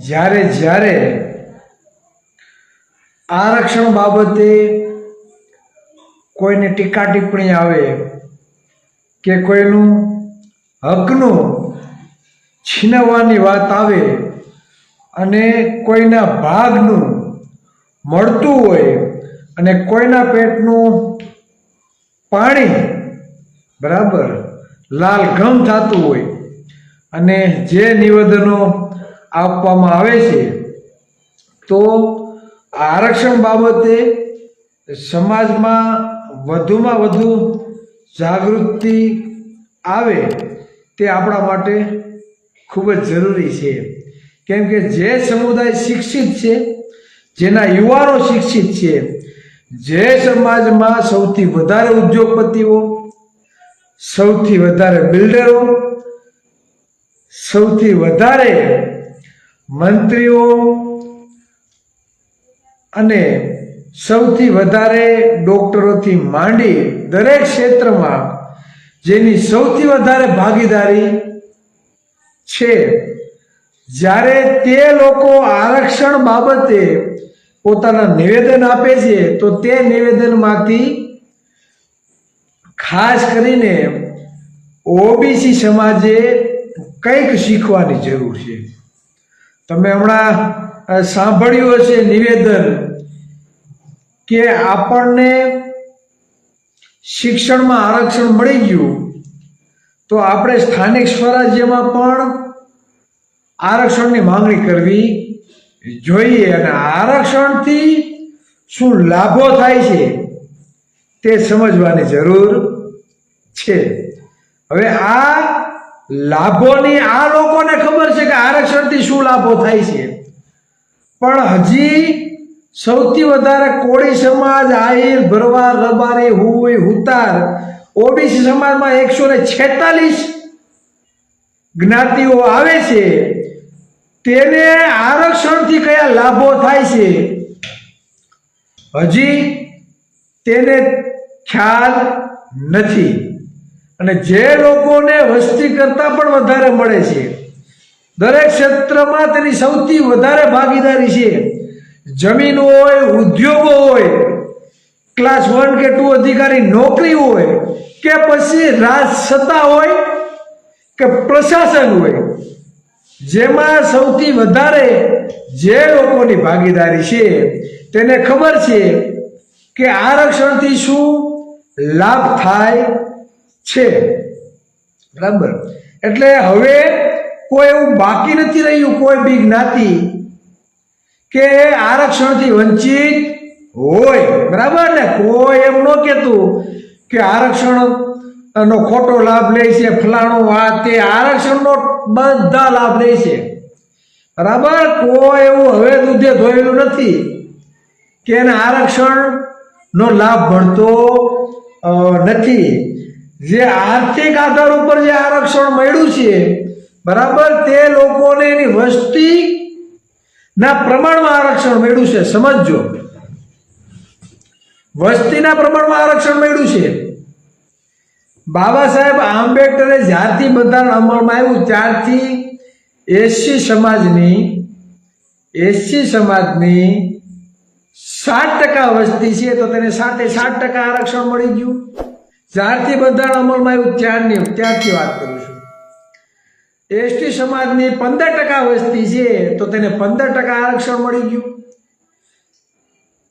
જ્યારે જ્યારે આરક્ષણ બાબતે કોઈને ટીકા ટિપ્પણી આવે કે કોઈનું હકનું છીનવવાની વાત આવે અને કોઈના ભાગનું મળતું હોય અને કોઈના પેટનું પાણી બરાબર લાલઘમ થતું હોય અને જે નિવેદનો આપવામાં આવે છે તો આરક્ષણ બાબતે સમાજમાં વધુમાં વધુ જાગૃતિ આવે તે આપણા માટે ખૂબ જ જરૂરી છે. કેમ કે જે સમુદાય શિક્ષિત છે, જેના યુવાનો શિક્ષિત છે, જે સમાજમાં સૌથી વધારે ઉદ્યોગપતિઓ, સૌથી વધારે બિલ્ડરો, સૌથી વધારે મંત્રીઓ અને સૌથી વધારે ડોક્ટરોથી માંડી દરેક ક્ષેત્રમાં જેની સૌથી વધારે ભાગીદારી છે, જ્યારે તે લોકો આરક્ષણ બાબતે પોતાના નિવેદન આપે છે તો તે નિવેદનમાંથી ખાસ કરીને ઓબીસી સમાજે કંઈક શીખવાની જરૂર છે. તમે હમણાં સાંભળ્યું હશે નિવેદન કે આપણને શિક્ષણમાં આરક્ષણ મળી ગયું તો આપણે સ્થાનિક સ્વરાજ્યમાં પણ આરક્ષણની માંગણી કરવી જોઈએ અને આરક્ષણથી શું લાભો થાય છે તે સમજવાની જરૂર છે. હવે આ લાભોની આ લોકોને ખબર છે કે આરક્ષણથી શું લાભો થાય છે, પણ હજી સૌથી વધારે કોળી સમાજ, આહિર, ભરવાડ, રબારી, હુઈ, હુતાર, ઓબીસી સમાજમાં 146 જ્ઞાતિઓ આવે છે, તેને આરક્ષણથી કયા લાભો થાય છે હજી તેને ખ્યાલ નથી. અને જે લોકોને વસ્તી કરતાં પણ વધારે મળે છે, દરેક ક્ષેત્રમાં તેની સૌથી વધારે ભાગીદારી છે, જમીન હોય, ઉદ્યોગો હોય, ક્લાસ 1 કે 2 અધિકારી નોકરી હોય કે પછી રાજ સત્તા હોય કે પ્રશાસન હોય, જેમાં સૌથી વધારે જે લોકોની ભાગીદારી છે તેને ખબર છે કે આરક્ષણથી શું લાભ થાય છે. બરાબર, એટલે હવે કોઈ એવું બાકી નથી રહ્યું, કોઈ બી જ્ઞાતિ કે આરક્ષણથી વંચિત હોય. બરાબર ને, કોઈ એમ ન કહેતું કે આરક્ષણ નો ખોટો લાભ લે છે ફલાણું આ તે, આરક્ષણનો બધા લાભ લે છે. બરાબર, કોઈ એવું હવે દૂધે ધોયેલું નથી કે એને આરક્ષણ નો લાભ મળતો નથી. જે આર્થિક આધાર ઉપર જે આરક્ષણ મળ્યું છે બરાબર, તે લોકોને એની વસ્તી ના પ્રમાણમાં આરક્ષણ મળ્યું છે. સમજો, વસ્તીના પ્રમાણમાં આરક્ષણ મળ્યું છે. બાબા સાહેબ આંબેડકરે જ્યારથી બંધારણ અમલમાં આવ્યું ત્યારથી એસસી સમાજની 60% વસ્તી છે તો તેને 60% આરક્ષણ મળી ગયું. જ્યારથી બંધારણ અમલમાં આવ્યું ત્યારથી વાત કરું છું. એસટી સમાજની 15% વસ્તી છે તો તેને 15% આરક્ષણ મળી ગયું.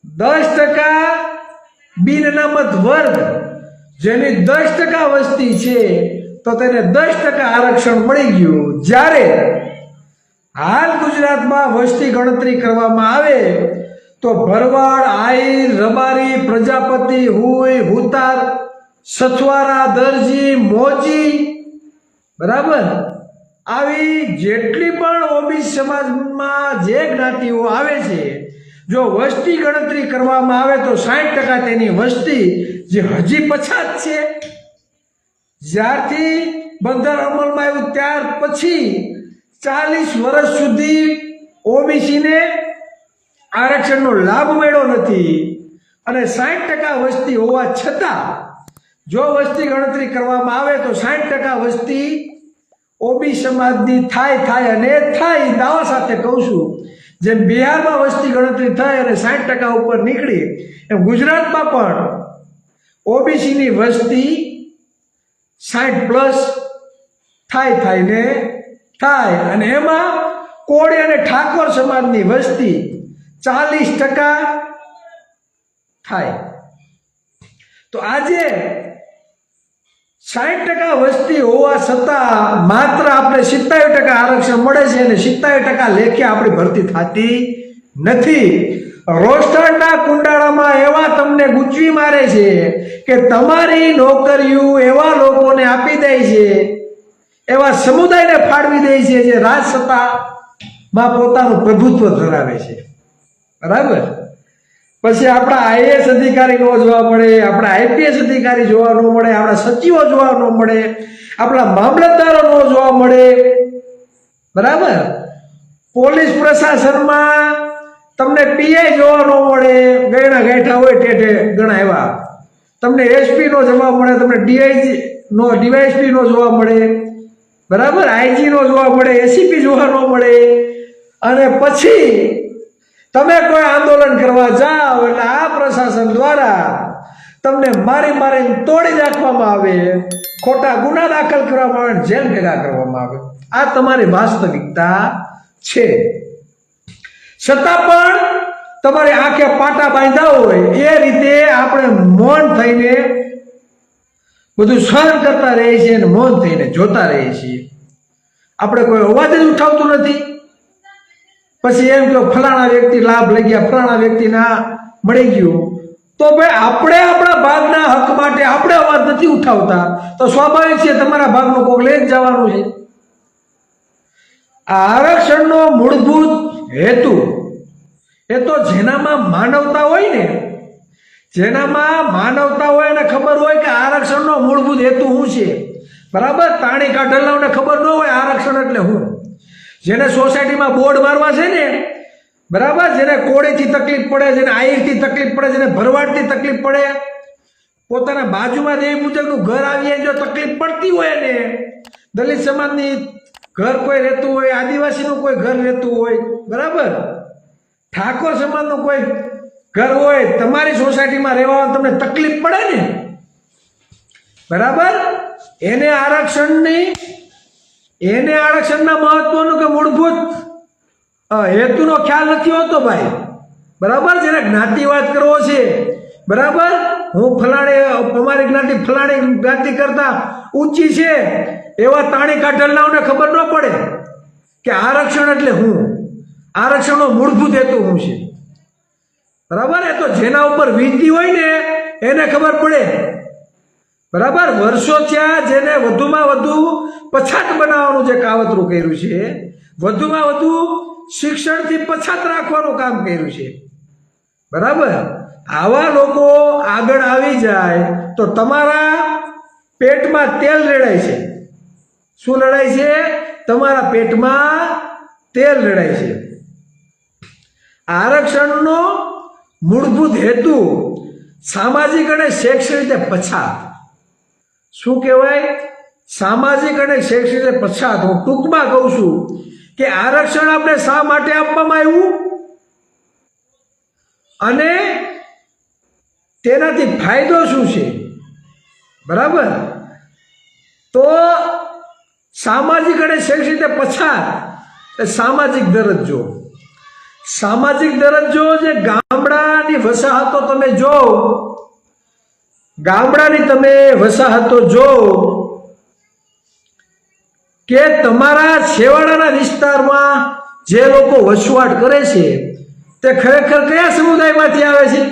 10% બિન અનામત વર્ગ જેની 10% વસ્તી છે તો તેને 10% આરક્ષણ મળી ગયું. જ્યારે હાલ ગુજરાતમાં વસ્તી ગણતરી કરવામાં આવે તો ભરવાડ, આહિર, રબારી, પ્રજાપતિ, હુઈ, હુતાર, સથવારા, દરજી, મોચી, બરાબર, આવી જેટલી પણ ઓબીસી સમાજમાં જે જ્ઞાતિઓ આવે છે, જો વસ્તી ગણતરી કરવામાં આવે તો 60% તેની વસ્તી જે હજી પછાત છે, જ્યારથી બંધારણ અમલમાં આવ્યું ત્યાર પછી 40 વર્ષ સુધી ઓબીસીને આરક્ષણનો લાભ મળ્યો નથી. અને 60% વસ્તી હોવા છતાં જો વસ્તી ગણતરી કરવામાં આવે તો 60% વસ્તી ઓબી સમાજની થાય અને થાય દાવા સાથે કહું છું, જેમ બિહારમાં વસ્તી ગણતરી થઈ અને 60% ઉપર નીકળી, એમ ગુજરાતમાં પણ ઓબીસીની વસ્તી 60+ થાય અને એમાં કોળી અને ઠાકોર સમાજની વસ્તી 40% થાય. તો આજે 60% વસ્તી હોવા છતાં માત્ર આપણે 70% આરક્ષણ મળે છે અને 70% લેખે આપણી ભરતી થતી નથી. રોસ્ટરના કુંડાળામાં એવા તમને ગૂંચવી મારે છે કે તમારી નોકરીઓ એવા લોકોને આપી દે છે, એવા સમુદાયને ફાળવી દે છે જે રાજસત્તામાં પોતાનું પ્રભુત્વ ધરાવે છે. બરાબર. પછી આપણા આઈએએસ અધિકારી ન જોવા મળે, આપણા આઈપીએસ અધિકારી જોવા ન મળે, આપણા સચિવો જોવા ન મળે, આપણા મામલતદારો ન જોવા મળે. બરાબર. પોલીસ પ્રશાસનમાં તમને પીઆઈ જોવા ન મળે, ગયણા ગાંઠા હોય ટેટે ઘણા એવા. તમને એસપી નો જોવા મળે, તમને ડીવાયએસપી નો જોવા મળે. બરાબર. આઈજી નો જોવા મળે, એસીપી જોવા ન મળે. અને પછી તમે કોઈ આંદોલન કરવા જાઓ એટલે આ પ્રશાસન દ્વારા તમને મારી તોડી નાખવામાં આવે, ખોટા ગુના દાખલ કરવામાં આવે, જેલ ભેગા કરવામાં આવે. આ તમારી વાસ્તવિકતા છે. છતાં પણ તમારી આંખે પાટા બાંધ્યા હોય એ રીતે આપણે મૌન થઈને બધું સહન કરતા રહીએ છીએ અને મૌન થઈને જોતા રહીએ છીએ. આપણે કોઈ અવાજ જ ઉઠાવતું નથી. પછી એમ કે ફલાણા વ્યક્તિ લાભ લઈ ગયા, ફલાણા વ્યક્તિને આ મળી ગયું. તો ભાઈ આપણે આપણા ભાગના હક માટે આપણે અવાજ નથી ઉઠાવતા તો સ્વાભાવિક છે તમારા ભાગનું કોક લઈ જ જવાનું છે. આ આરક્ષણનો મૂળભૂત હેતુ એ તો જેનામાં માનવતા હોય ને, જેનામાં માનવતા હોય અને ખબર હોય કે આરક્ષણનો મૂળભૂત હેતુ શું છે. બરાબર. તાણી કાઢેલાઓને ખબર ન હોય આરક્ષણ એટલે શું. જેને સોસાયટીમાં બોર્ડ મારવા છે ને, બરાબર, જેને કોળીથી તકલીફ પડે, જેને આયરથી તકલીફ પડે, જેને ભરવાડથી તકલીફ પડે, પોતાના બાજુમાં એ મુજબનું ઘર આવીએ જો તકલીફ પડતી હોય ને, દલિત સમાજની ઘર કોઈ રહેતું હોય, આદિવાસીનું કોઈ ઘર રહેતું હોય, બરાબર, ઠાકોર સમાજનું કોઈ ઘર હોય, તમારી સોસાયટીમાં રહેવા તમને તકલીફ પડે ને, બરાબર, એને આરક્ષણના મહત્વનું કે મૂળભૂત હેતુનો ખ્યાલ નથી હોતો ભાઈ. બરાબર. જેને જ્ઞાતિવાદ કરવો છે, બરાબર, હું અમારી જ્ઞાતિ ફલાણી જ્ઞાતિ કરતા ઊંચી છે એવા તાણી કાઢેલાઓને ખબર ન પડે કે આરક્ષણ એટલે શું, આરક્ષણનો મૂળભૂત હેતુ શું છે. બરાબર. એ તો જેના ઉપર વીતી હોય ને એને ખબર પડે. બરાબર. વર્ષો થયા જેને વધુમાં વધુ પછાત બનાવવાનું જે કાવતરું કર્યું છે, વધુમાં વધુ શિક્ષણથી પછાત રાખવાનું કામ કર્યું છે. બરાબર. આવા લોકો આગળ આવી જાય તો તમારા પેટમાં તેલ રેડાય છે. શું લડાય છે? તમારા પેટમાં તેલ રેડાય છે. આરક્ષણનો મૂળભૂત હેતુ સામાજિક અને શૈક્ષણિક રીતે પછાત. શું કહેવાય? સામાજિક અને શૈક્ષણિક રીતે પછાત. હું ટૂંકમાં કહું છું કે આરક્ષણ આપણે શા માટે આપવામાં આવ્યું અને તેનાથી ફાયદો શું છે. બરાબર. તો સામાજિક અને શૈક્ષણિક રીતે પછાત એ સામાજિક દરજ્જો. સામાજિક દરજ્જો જે ગામડાની વસાહતો તમે જો, ગામડાની તમે વસાહતો જો કે તમારા છેવાડાના વિસ્તારમાં જે લોકો વસવાટ કરે છે તે ખરેખર કયા સમુદાયમાંથી આવે છે?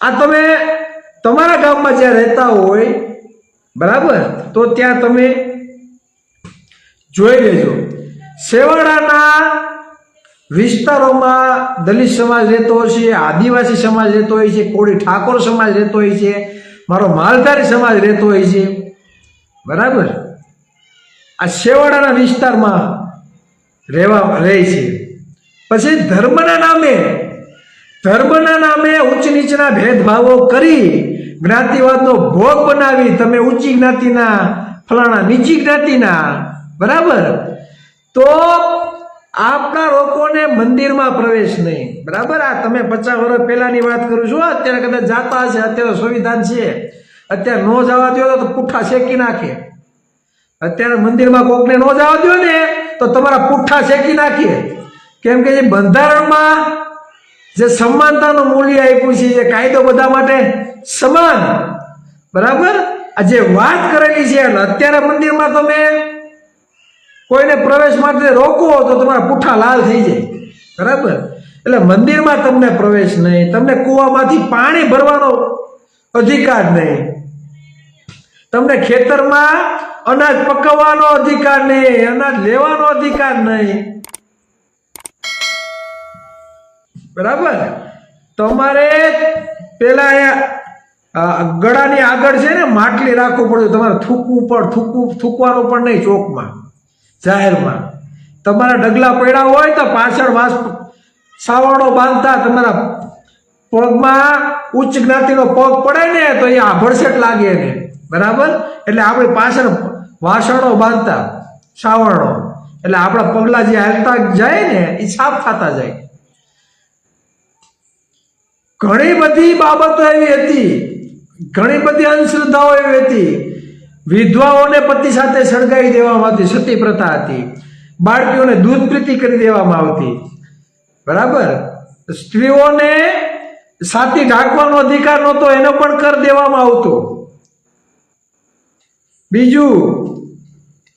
આ તમે તમારા ગામમાં જ્યાં રહેતા હોય, બરાબર, તો ત્યાં તમે જોઈ લેજો. છેવાડાના વિસ્તારોમાં દલિત સમાજ રહેતો હોય છે, આદિવાસી સમાજ રહેતો હોય છે, કોળી ઠાકોર સમાજ રહેતો હોય છે, મારો માલધારી સમાજ રહેતો હોય છે. બરાબર. આ છેવાડાના વિસ્તારમાં રહે છે. પછી ધર્મના નામે ઉચ્ચ નીચના ભેદભાવો કરી જ્ઞાતિવાદનો ભોગ બનાવી તમે ઊંચી જ્ઞાતિના ફલાણા નીચી જ્ઞાતિના, બરાબર. તો આપણા લોકોને મંદિરમાં પ્રવેશ નહીં, બરાબર. આ તમે 50 વર્ષ પહેલાની વાત કરું છું. અત્યારે કદાચ જાતા હશે, અત્યારે સંવિધાન છે, અત્યારે નો જવા દો તો પુઠ્ઠા શેકી નાખે. અત્યારે મંદિરમાં કોકને નો જવા દો ને તો તમારા પુઠ્ઠા શેકી નાખીએ. કેમ કે જે બંધારણમાં જે સમાનતાનું મૂલ્ય આપ્યું છે, જે કાયદો બધા માટે સમાન, બરાબર, આ જે વાત કરેલી છે, અત્યારે મંદિરમાં તમે કોઈને પ્રવેશ માટે રોકો તો તમારા પુઠ્ઠા લાલ થઈ જાય, બરાબર. એટલે મંદિરમાં તમને પ્રવેશ નહીં, તમને કૂવામાંથી પાણી ભરવાનો અધિકાર નહીં, તમને ખેતરમાં અનાજ પકવવાનો અધિકાર નહીં, અનાજ લેવાનો અધિકાર નહીં, બરાબર. તમારે પેલા ગળાની આગળ છે ને માટલી રાખવું પડ્યું, તમારે થૂકવાનું પણ નહીં ચોકમાં, જાહેરમાં. તમારા ડગલા પડ્યા હોય તો પાછળ સાવરણો બાંધતા. તમારા પગમાં ઉચ્ચ જ્ઞાતિનો પગ પડે ને તો એ આભડસેટ લાગે ને, બરાબર. એટલે આપણે પાછળ વાસણો બાંધતા, સાવરણો, એટલે આપણા પગલા જે હાલતા જાય ને એ સાફ થતા જાય. ઘણી બધી બાબતો એવી હતી, ઘણી બધી અંધશ્રદ્ધાઓ એવી હતી. વિધવાઓને પતિ સાથે સળગાવી દેવામાં આવતી, સતી પ્રથા હતી. બાળકીઓને દૂધ પ્રીતિ કરી દેવામાં આવતી, બરાબર. સ્ત્રીઓને છાતી ઢાંકવાનો અધિકાર નહોતો, એનો પણ કર દેવામાં આવતો. બીજું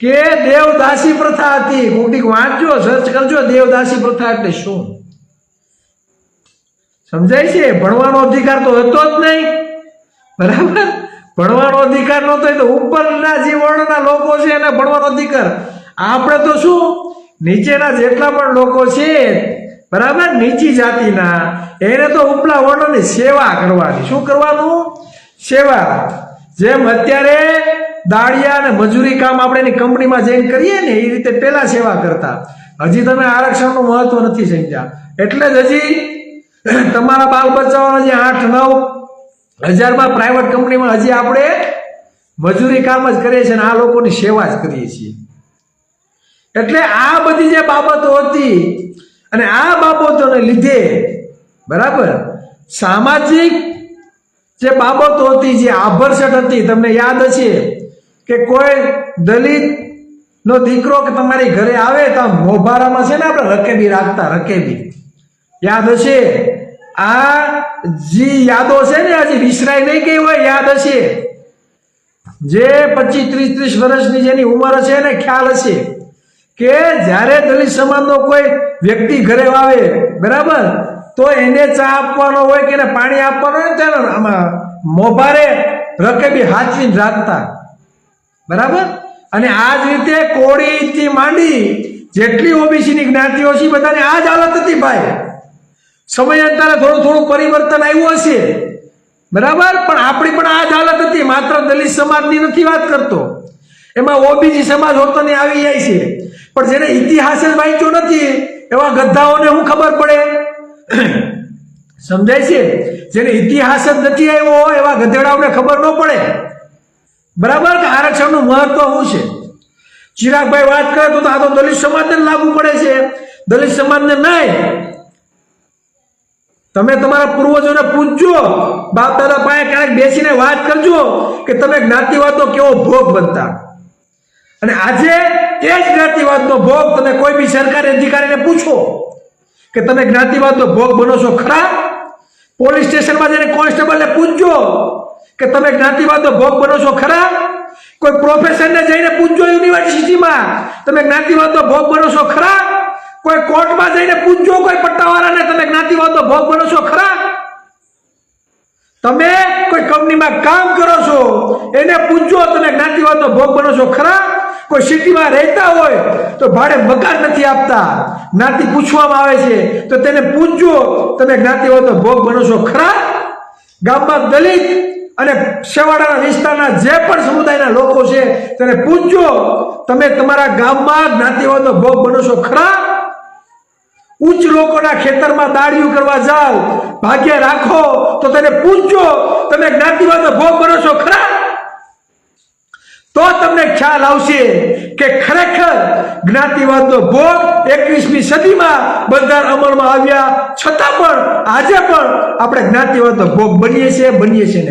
કે દેવદાસી પ્રથા હતી. કોઈક વાંચજો, સર્ચ કરજો દેવદાસી પ્રથા એટલે શું, સમજાય છે. ભણવાનો અધિકાર તો હતો જ નહીં, બરાબર. ભણવાનો અધિકાર નહોતો તો ઉપરના જે વર્ણના લોકો છે એને ભણવાનો અધિકાર. આપણે તો શું નીચેના જેટલા પણ લોકો છે, બરાબર, નીચી જાતિના, એને તો ઉપલા વર્ણની સેવા કરવાની. શું કરવાનું? સેવા. જેમ અત્યારે દાળિયા અને મજૂરી કામ આપણે એની કંપનીમાં જઈને કરીએ ને એ રીતે પેલા સેવા કરતા. હજી તમે આરક્ષણનું મહત્વ નથી સમજ્યા, એટલે જ હજી તમારા બાલ બચ્ચાઓના જે 8-9 હજારમાં પ્રાઇવેટ કંપનીમાં હજી આપણે મજૂરી કામ જ કરીએ છીએ અને આ લોકોની સેવા જ કરીએ છીએ. એટલે આ બધી જે બાબતો હતી અને આ બાબતોને લીધે, બરાબર, સામાજિક જે બાબતો હતી, જે આભરસટ હતી, તમને યાદ હશે કે કોઈ દલિત નો દીકરો કે તમારી ઘરે આવે તો મોભારામાં છે ને આપણે રકેબી રાખતા, રકેબી યાદ હશે. આ જે યાદો છે ને હજી વિસરાય નહીં ગઈ હોય, યાદ હશે. જે 25-30 વર્ષની જેની ઉંમર હશે એને ખ્યાલ હશે કે જ્યારે દલિત સમાજનો કોઈ વ્યક્તિ ઘરે આવે, બરાબર, તો એને ચા આપવાનો હોય કે એને પાણી આપવાનું હોય ત્યારે આમાં મોભારે રકેબી હાચવીને રાખતા, બરાબર. અને આ જ રીતે કોળીથી માંડી જેટલી ઓબીસીની જ્ઞાતિઓ છે બધાને આ જ હાલત હતી ભાઈ. સમયાંતરે થોડું પરિવર્તન આવ્યું હશે, બરાબર, પણ આપણી પણ આ જ હાલત હતી. માત્ર દલિત સમાજની નથી વાત કરતો, એમાં ઓબીસી સમાજ હોતો ને આવી જાય છે. પણ જેને ઇતિહાસ જ વાંચ્યો નથી એવા ગધાઓને શું ખબર પડે? સમજાય છે? જેને ઇતિહાસ જ નથી આવ્યો હોય એવા ગધેડાઓને ખબર ન પડે, બરાબર, કે આરક્ષણનું મહત્વ શું છે. ચિરાગભાઈ વાત કરે તો આ તો દલિત સમાજને લાગુ પડે છે, દલિત સમાજને નહીં. તમે તમારા પૂર્વજોને પૂછજો, બાપ દાદા પાસે ક્યારેક બેસીને વાત કરજો કે તમે જ્ઞાતિવાદનો કેવો ભોગ બનતા. અને આજે એ જ જ્ઞાતિવાદનો ભોગ તમે કોઈ બી સરકારી અધિકારીને પૂછો કે તમે જ્ઞાતિવાદનો ભોગ બનો છો ખરા? પોલીસ સ્ટેશનમાં જઈને કોન્સ્ટેબલને પૂછજો કે તમે જ્ઞાતિવાદનો ભોગ બનો છો ખરા? કોઈ પ્રોફેસરને જઈને પૂછજો યુનિવર્સિટીમાં તમે જ્ઞાતિવાદનો ભોગ બનો છો ખરા? કોઈ કોર્ટમાં જઈને પૂછજો કોઈ પટ્ટાવાળાને તમે જ્ઞાતિવાદનો ભોગ બનો છો ખરા? તમે કોઈ કંપનીમાં કામ કરો છો એને પૂછજો તમે જ્ઞાતિવાદનો ભોગ બનો છો ખરા? કોઈ સિટીમાં રહેતા હોય તો ભાડે મકાન નથી આપતા, જ્ઞાતિ પૂછવામાં આવે છે તો તેને પૂછજો તમે જ્ઞાતિવાદનો ભોગ બનો છો ખરા? ગામમાં દલિત અને છેવાડાના વિસ્તારના જે પણ સમુદાયના લોકો છે તેને પૂછજો તમે તમારા ગામમાં જ્ઞાતિવાદનો ભોગ બનો છો ખરા? ઉચ્ચ લોકોના ખેતરમાં દાડિયું કરવા જાઓ, ભાગ્ય રાખો તો તેને પૂછજો તમે જ્ઞાતિવાદનો ભોગ બનો છો ખરા? તો તમને ખ્યાલ આવશે કે ખરેખર જ્ઞાતિવાદનો ભોગ 21મી સદીમાં બંધારણ અમલમાં આવ્યા છતાં પણ આજે પણ આપણે જ્ઞાતિવાદનો ભોગ બનીએ છીએ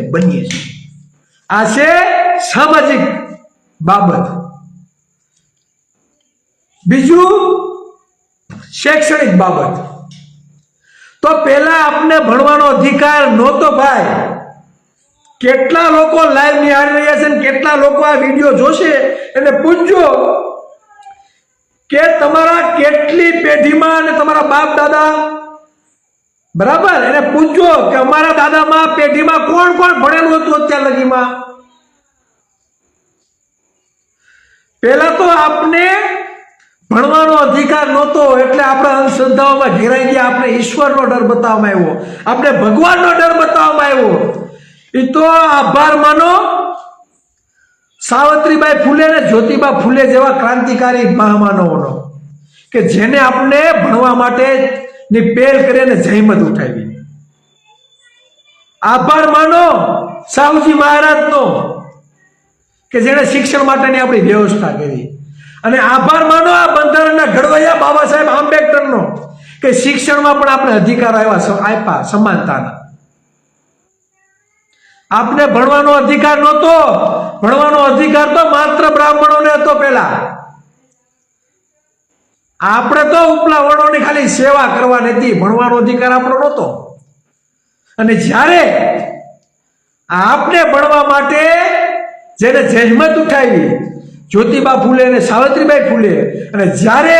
આ છે સામાજિક બાબત. બીજું શૈક્ષણિક બાબત. તો પહેલા આપને ભણવાનો અધિકાર નહોતો ભાઈ. કેટલા લોકો લાઈવ નિહાળી રહ્યા છે, કેટલા લોકો આ વિડીયો જોશે એને પૂછજો કે તમારા કેટલી પેઢીમાં અને તમારા બાપ દાદા, બરાબર, એને પૂછજો કે અમારા દાદામાં પેઢીમાં કોણ કોણ ભણેલું હતું અત્યાર લગીમાં. પહેલા તો આપને ભણવાનો અધિકાર નહોતો એટલે આપણે અંધશ્રદ્ધાઓમાં ઘેરાઈ ગયા. આપણે ઈશ્વરનો ડર બતાવવામાં આવ્યો, આપણે ભગવાનનો ડર બતાવવામાં આવ્યો. એ તો આભાર માનો સાવિત્રીબાઈ ફૂલે અને જ્યોતિબા ફૂલે જેવા ક્રાંતિકારી મહામાનવોનો કે જેને આપણે ભણવા માટે ની પહેલ કરી અને જહેમત ઉઠાવી. આભાર માનો સાહુજી મહારાજનો કે જેને શિક્ષણ માટેની આપણી વ્યવસ્થા કરી. અને આભાર માનો આ બંધારણના ઘડવૈયા બાબા સાહેબ આંબેડકરનો કે શિક્ષણમાં પણ આપણે અધિકાર આપ્યા સમાનતાના. આપને ભણવાનો અધિકાર નહોતો. ભણવાનો અધિકાર તો માત્ર બ્રાહ્મણોને હતો પહેલા. આપણે તો ઉપલા વર્ણોની ખાલી સેવા કરવાની હતી, ભણવાનો અધિકાર આપણો નહોતો. અને જ્યારે આપને ભણવા માટે જેને જહેમત ઉઠાવી જ્યોતિબા ફૂલે અને સાવિત્રીબાઈ ફૂલે, અને જ્યારે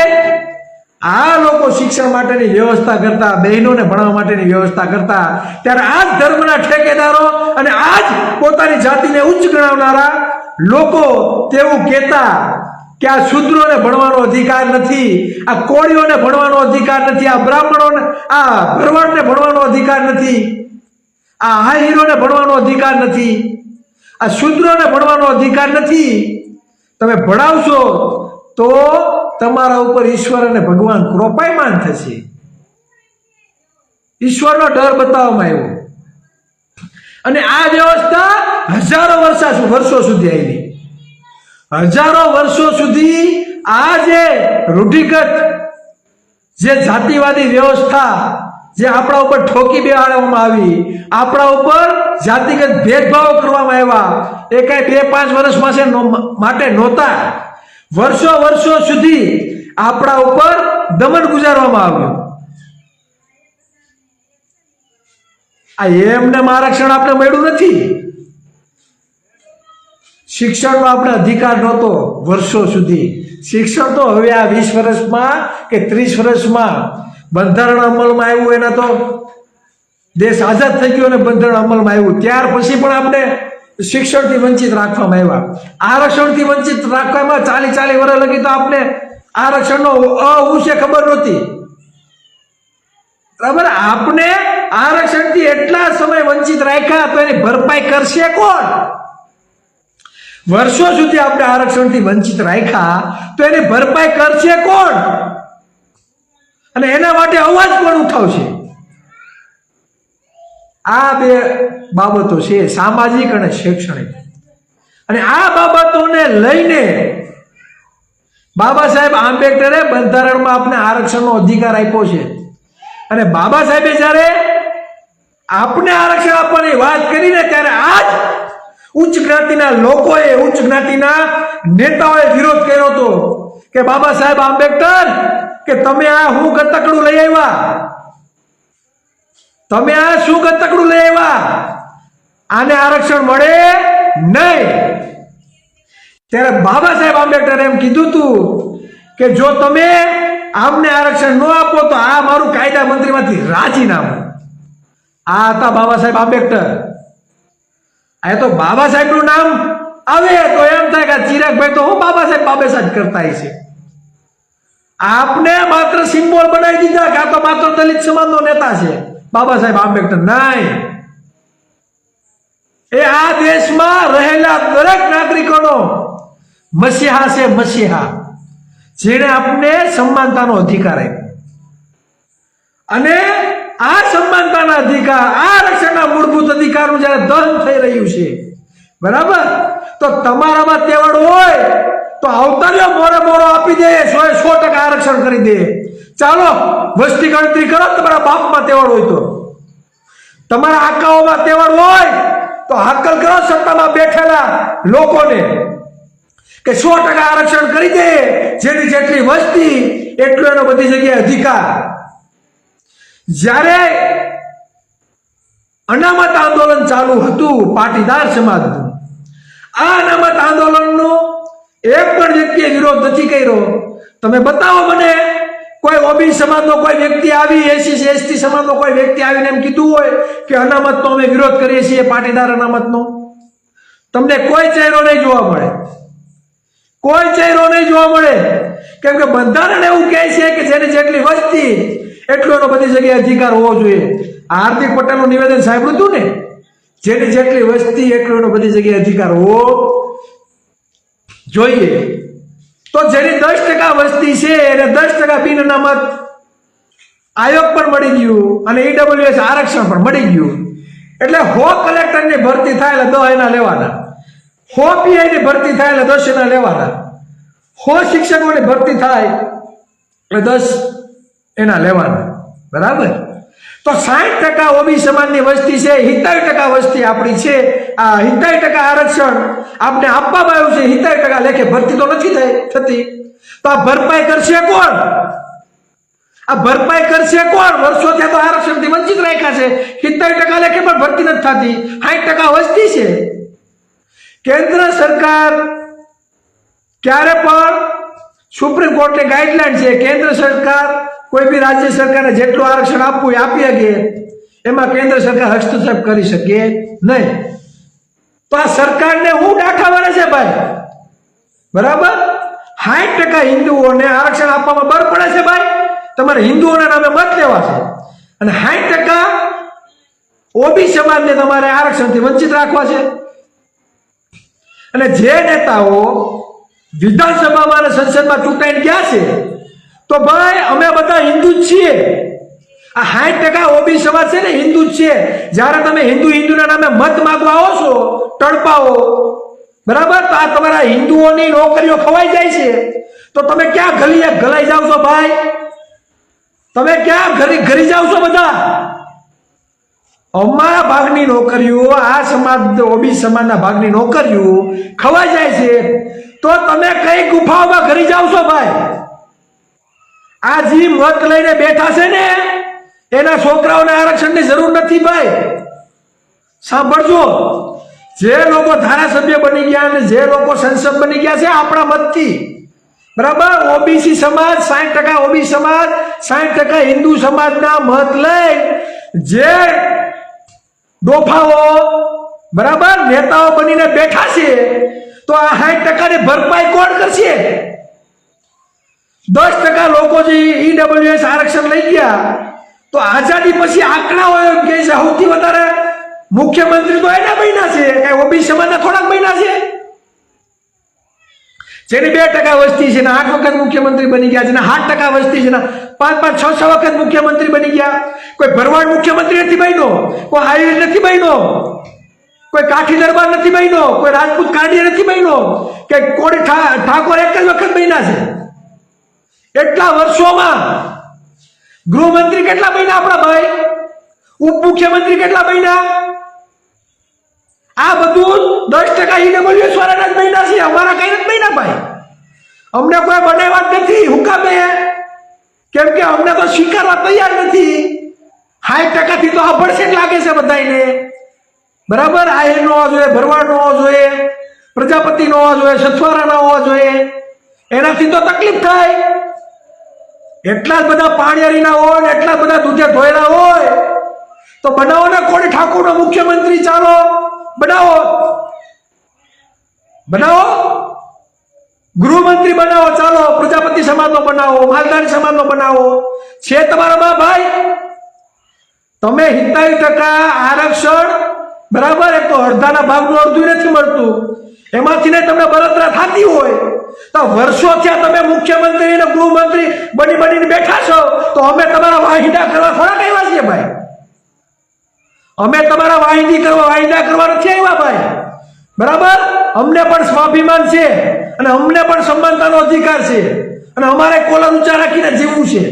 આ લોકો શિક્ષણ માટેની વ્યવસ્થા કરતા, બહેનોને ભણવા માટેની વ્યવસ્થા કરતા, ત્યારે આ જ ધર્મના ઠેકેદારો અને આ જ પોતાની જાતિને ઉચ્ચ ગણાવનારા લોકો તેવું કહેતા કે આ શૂદ્રોને ભણવાનો અધિકાર નથી, આ કોળીઓને ભણવાનો અધિકાર નથી, આ બ્રાહ્મણોને, આ ભરવાડને ભણવાનો અધિકાર નથી, આ હાહીરોને ભણવાનો અધિકાર નથી, આ શૂદ્રોને ભણવાનો અધિકાર નથી. તમે ભણાવશો તો તમારા ઉપર ઈશ્વર અને ભગવાન કૃપાયમાન થશે. ઈશ્વરનો ડર બતાવવામાં આવ્યો. અને આ વ્યવસ્થા હજારો વર્ષો સુધી આવી. હજારો વર્ષો સુધી આ જે રૂઢિગત જે જાતિવાદી વ્યવસ્થા જે આપણા ઉપર ઠોકી બેહાડવામાં આવી, આપણા ઉપર જાતિગત ભેદભાવ કરવામાં આવ્યા, એ કઈ 2-5 વર્ષ માટે નહોતા. વર્ષો સુધી આપણા ઉપર દમન ગુજારવામાં આવ્યું. આ એમને આરક્ષણ આપણે મળ્યું નથી. શિક્ષણનો આપણે અધિકાર નહોતો વર્ષો સુધી. શિક્ષણ તો હવે આ 20 વર્ષમાં કે 30 વર્ષમાં બંધારણ અમલમાં આવ્યું, એના તો દેશ આઝાદ થઈ ગયો અને બંધારણ અમલમાં આવ્યું, ત્યાર પછી પણ આપણે શિક્ષણથી વંચિત રાખવામાં આવ્યા. આરક્ષણથી વંચિત રાખવામાં 40 વર્ષ લગી તો આપણે આરક્ષણનો વિશે ખબર નહોતી. બરાબર, આપણે આરક્ષણથી એટલા સમય વંચિત રાખ્યા તો એની ભરપાઈ કરશે કોણ? વર્ષો સુધી આપણે આરક્ષણથી વંચિત રાખ્યા તો એની ભરપાઈ કરશે કોણ? અને એના માટે અવાજ કોણ ઉઠાવશે? આ બે બાબતો છે, સામાજિક અને શૈક્ષણિક. અને આ બાબતોને લઈને બાબા સાહેબ આંબેડકરે બંધારણમાં આપણે આરક્ષણનો અધિકાર આપ્યો છે. અને બાબા સાહેબે જ્યારે આપણે આરક્ષણ આપવાની વાત કરીને ત્યારે આજ ઉચ્ચ જ્ઞાતિના લોકોએ, ઉચ્ચ જ્ઞાતિના નેતાઓએ વિરોધ કર્યો હતો કે બાબા સાહેબ આંબેડકર કે તમે આ શું ગતકડું લઈ આવ્યા? તમે આ શું ગતકડું લઈ આવ્યા? આને આરક્ષણ મળે નહીં. ત્યારે બાબા સાહેબ આંબેડકરે એમ કીધું હતું કે જો તમે આમને આરક્ષણ ન આપો તો આ મારું કાયદા મંત્રીમાંથી રાજીનામું. આ હતા બાબા સાહેબ આંબેડકર. આ તો બાબા સાહેબનું નામ આવે તો એમ થાય કે ચિરાગભાઈ તો હું બાબા સાહેબ કરતા છે. આપને માત્ર સિમ્બોલ બનાવી દીધા કે આ તો માત્ર દલિત સમાજનો નેતા છે બાબા સાહેબ આંબેડકર. નહીં, એ આ દેશમાં રહેલા દરેક નાગરિકોનો મસીહા છે, મસીહા, જેને આપને સમાનતાનો અધિકાર આપ્યો. અને આ સમાનતાના અધિકાર, આ રક્ષણના મૂળભૂત અધિકારનું જ્યારે દહન થઈ રહ્યું છે, બરાબર, તો તમારામાં તેવડ હોય તો આવતા મોરે મોરો આપી દે, 100% આરક્ષણ કરી દે. ચાલો વસ્તી ગણતરી કરો, તમારા બાપમાં તેવડ હોય તો, તમારા આકાઓમાં તેવડ હોય તો હાકલ કરો સત્તામાં બેઠેલા લોકોને કે 100% આરક્ષણ કરી દે. જેની જેટલી વસ્તી એટલો એનો બધી જગ્યાએ અધિકાર. જ્યારે અનામત આંદોલન ચાલુ હતું પાટીદાર સમાજનું, આ અનામત આંદોલનનો એક પણ વ્યક્તિએ વિરોધ નથી કર્યો. તમે બતાવો મને કોઈ ઓબીસી સમાજનો કોઈ વ્યક્તિ આવી, એસસી એસટી સમાજનો કોઈ વ્યક્તિ આવીને એમ કીધું હોય કે અનામતનો અમે વિરોધ કરીએ છીએ, પાટીદાર અનામતનો. તમને કોઈ ચહેરો નહીં જોવા મળે, કોઈ ચહેરો નહીં જોવા મળે. કેમ કે બંધારણ એવું કહે છે કે જેની જેટલી વસ્તી એટલો એનો બધી જગ્યાએ અધિકાર હોવો જોઈએ. હાર્દિક પટેલનું નિવેદન સાંભળ્યું હતું ને, જેની જેટલી વસ્તી એટલો એનો બધી જગ્યાએ અધિકાર હોવો જોઈએ. તો જેની 10% વસ્તી છે એને 10% બિન અનામત આયોગ પણ મળી ગયું અને ઈડબ્લ્યુએસ આરક્ષણ પણ મળી ગયું. એટલે 100 કલેક્ટરની ભરતી થાય એટલે 10 એના લેવાના, 100 પીઆઈની ભરતી થાય એટલે 10 એના લેવાના, 100 શિક્ષકોની ભરતી થાય એટલે 10 એના લેવાના. બરાબર, તો 60% ઓબીસી સમાજની વસ્તી છે, 70% વસ્તી આપણી છે. આ 70% આરક્ષણ આપણે આપવામાં આવ્યું છે, 70% લેખે ભરતી તો નથી થતી. તો આ ભરપાઈ કરશે કોણ? આ ભરપાઈ કરશે કોણ? વર્ષોથી તો આરક્ષણથી વંચિત રાખ્યા છે, 70% લેખે પણ ભરતી નથી થતી, 60% વસ્તી છે. કેન્દ્ર સરકાર ક્યારે પણ સુપ્રીમ કોર્ટની ગાઈડલાઈન છે, કેન્દ્ર સરકાર કોઈ બી રાજ્ય સરકારને જેટલું આરક્ષણ આપવું એ આપી શકે, એમાં કેન્દ્ર સરકાર હસ્તક્ષેપ કરી શકે નહીં. તો આ સરકારને હું ડાખા વળે છે ભાઈ. બરાબર, 60% હિન્દુઓને આરક્ષણ આપવામાં બર પડે છે ભાઈ. તમારે હિન્દુઓના નામે મત લેવા છે અને 60% ઓબીસી સમાજને તમારે આરક્ષણથી વંચિત રાખવા છે. અને જે નેતાઓ વિધાનસભામાં અને સંસદમાં ચૂંટાઈને ગયા છે, તો ભાઈ અમે બધા હિન્દુ જ છીએ. આ 60% ઓબીસી સમાજ છે ને હિન્દુ જ છે. જ્યારે તમે હિન્દુના નામે મત માંગવા આવો છો, તડપાઓ, બરાબર, તો આ તમારા હિન્દુઓની નોકરીઓ ખવાઈ જાય છે. તો તમે ક્યાં ગલાઈ જાવ છો ભાઈ? તમે ક્યાં ઘરી જાવ છો બધા? અમારા ભાગની નોકરીઓ, આ સમાજ ઓબીસી સમાજના ભાગની નોકરીઓ ખવાઈ જાય છે. તો તમે કઈ ગુફાઓમાં ઘરી જાવ છો ભાઈ? આ જે મત લઈને બેઠા છે ને એના છોકરાઓને આરક્ષણની જરૂર નથી ભાઈ. સાંભળજો, જે લોકો ધારાસભ્ય બની ગયા અને જે લોકો સંસદ બની ગયા છે આપણા મતથી, બરાબર, ઓબીસી સમાજ 60% ઓબીસી સમાજ 60% હિન્દુ સમાજના મત લઈ જે ડોફાઓ, બરાબર, નેતાઓ બનીને બેઠા છે, તો આ 60%ની ભરપાઈ કોણ કરશે? 10% લોકો જે ઈડબ્લ્યુએસ આરક્ષણ લઈ ગયા, તો આઝાદી પછી આંકડાઓ એમ કહે છે સૌથી વધારે મુખ્યમંત્રી તો એના બન્યા છે, કઈ ઓબીસી સમાજના થોડાક બન્યા છે. જેની 2% વસ્તી છે ને 8 વખત મુખ્યમંત્રી બની ગયા, જેને 8% વસ્તી છે ને 5-5, 6-6 વખત મુખ્યમંત્રી બની ગયા. કોઈ ભરવાડ મુખ્યમંત્રી નથી બન્યો, કોઈ આહિર નથી બન્યો, કોઈ કાઠી દરબાર નથી બન્યો, કોઈ રાજપૂત કાંડિયા નથી બન્યો, કે કોળી ઠાકોર એક જ વખત બન્યા છે. એટલા વર્ષોમાં ગૃહમંત્રી કેટલા બન્યા આપણા ભાઈ? ઉપમુખ્યમંત્રી કેટલા બન્યા? આ બધું 10% ઈડબ્લ્યુએસ વાળાના જ બન્યા છે, અમારા કઈ નથી બન્યા ભાઈ. અમને કોઈ બનાવ્યા જ નથી. હું કામે? કેમ કે અમને તો સ્વીકારવા તૈયાર નથી. 60% થી તો આ ભડસેટ લાગે છે બધાને. બરાબર, આહિર નો હોવા જોઈએ, ભરવાડ નો હોવા જોઈએ, પ્રજાપતિ નો હોવા જોઈએ, સથવારા નો હોવા જોઈએ. એનાથી તો તકલીફ થાય. એટલા જ બધા પાણીયારીના હોય, એટલા બધા દૂધે ધોયેલા હોય, તો બનાવો ને કોળી ઠાકોરનો મુખ્યમંત્રી. ચાલો બનાવો, બનાવો, ગૃહમંત્રી બનાવો. ચાલો પ્રજાપતિ સમાજનો બનાવો, માલધારી સમાજનો બનાવો. છે તમારામાં ભાઈ? તમે 70% આરક્ષણ, બરાબર, એક તો અડધાના ભાગનું અડધું નથી મળતું, એમાંથી ને તમને બળતરા થતી હોય, તો વર્ષો થયા તમે મુખ્યમંત્રી અને ગૃહમંત્રી બનીને બેઠા છો, તો અમે તમારા વાહિંદા કરવા થોડા આવ્યા છીએ ભાઈ? અમે તમારા વાહિંદા કરવા નથી આવ્યા ભાઈ. બરાબર, અમને પણ સ્વાભિમાન છે અને અમને પણ સમાનતાનો અધિકાર છે અને અમારે કોલર ઊંચા રાખીને જીવવું છે.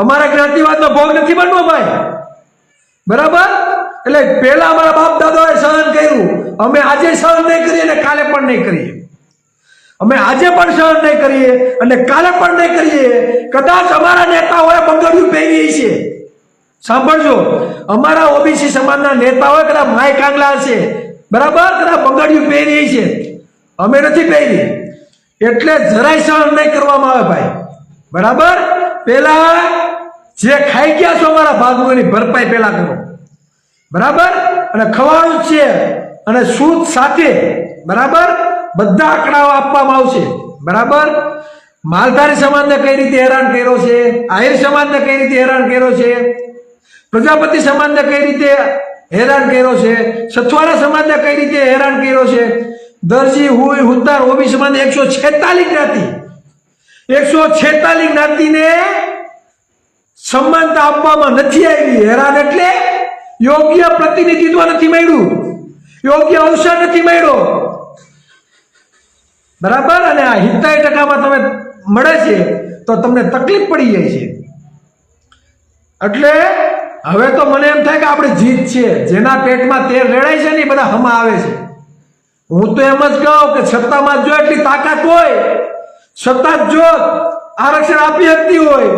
અમારે જ્ઞાતિવાદનો ભોગ નથી બનવો ભાઈ. બરાબર, એટલે પહેલા અમારા બાપ દાદાએ સહન કર્યું, અમે આજે સહન નહીં કરીએ અને કાલે પણ નહીં કરીએ. અમે આજે પણ સહન નહીં કરીએ અને કાલે પણ નહીં કરીએ. કદાચ અમારા નેતાઓએ બંગડિયું પહેરી છે, સાંભળજો, અમારા ઓબીસી સમાજના નેતાઓએ કદાચ માય કાંગલા છે, બરાબર, કદાચ બંગડિયું પહેરી છે, અમે નથી પહેરી, એટલે જરાય સહન નહીં કરવામાં આવે ભાઈ. બરાબર, પેલા જે ખાઈ ગયા છો અમારા ભાગનું એની ભરપાઈ પેલા કરો. બરાબર, અને ખવાનું છે અને સૂદ સાથે, બરાબર, બધા આંકડાઓ આપવામાં આવશે. બરાબર, માલધારી સમાજને કઈ રીતે હેરાન કર્યો છે, આહિર સમાજને કઈ રીતે હેરાન કર્યો છે, પ્રજાપતિ સમાજને કઈ રીતે હેરાન કર્યો છે, સથવારા સમાજને કઈ રીતે હેરાન કર્યો છે, દરજી, હુઈ, હુદ્દાર, ઓબી સમાજને 146 જ્ઞાતિ, 146 જ્ઞાતિને સમાનતા આપવામાં નથી આવી. હેરાન એટલે યોગ્ય પ્રતિનિધિત્વ નથી મળ્યું, યોગ્ય અવસર નથી મળ્યો. બરાબર, અને આ 70% તમે મળે છે તો તમને તકલીફ પડી જાય છે. એટલે હવે તો મને એમ થાય કે આપણે જીત છે, જેના પેટમાં તેલ રેડાય છે ને એ બધા હમા આવે છે. હું તો એમ જ કહું કે સત્તામાં જો એટલી તાકાત હોય, સત્તા જો આરક્ષણ આપી શકતી હોય,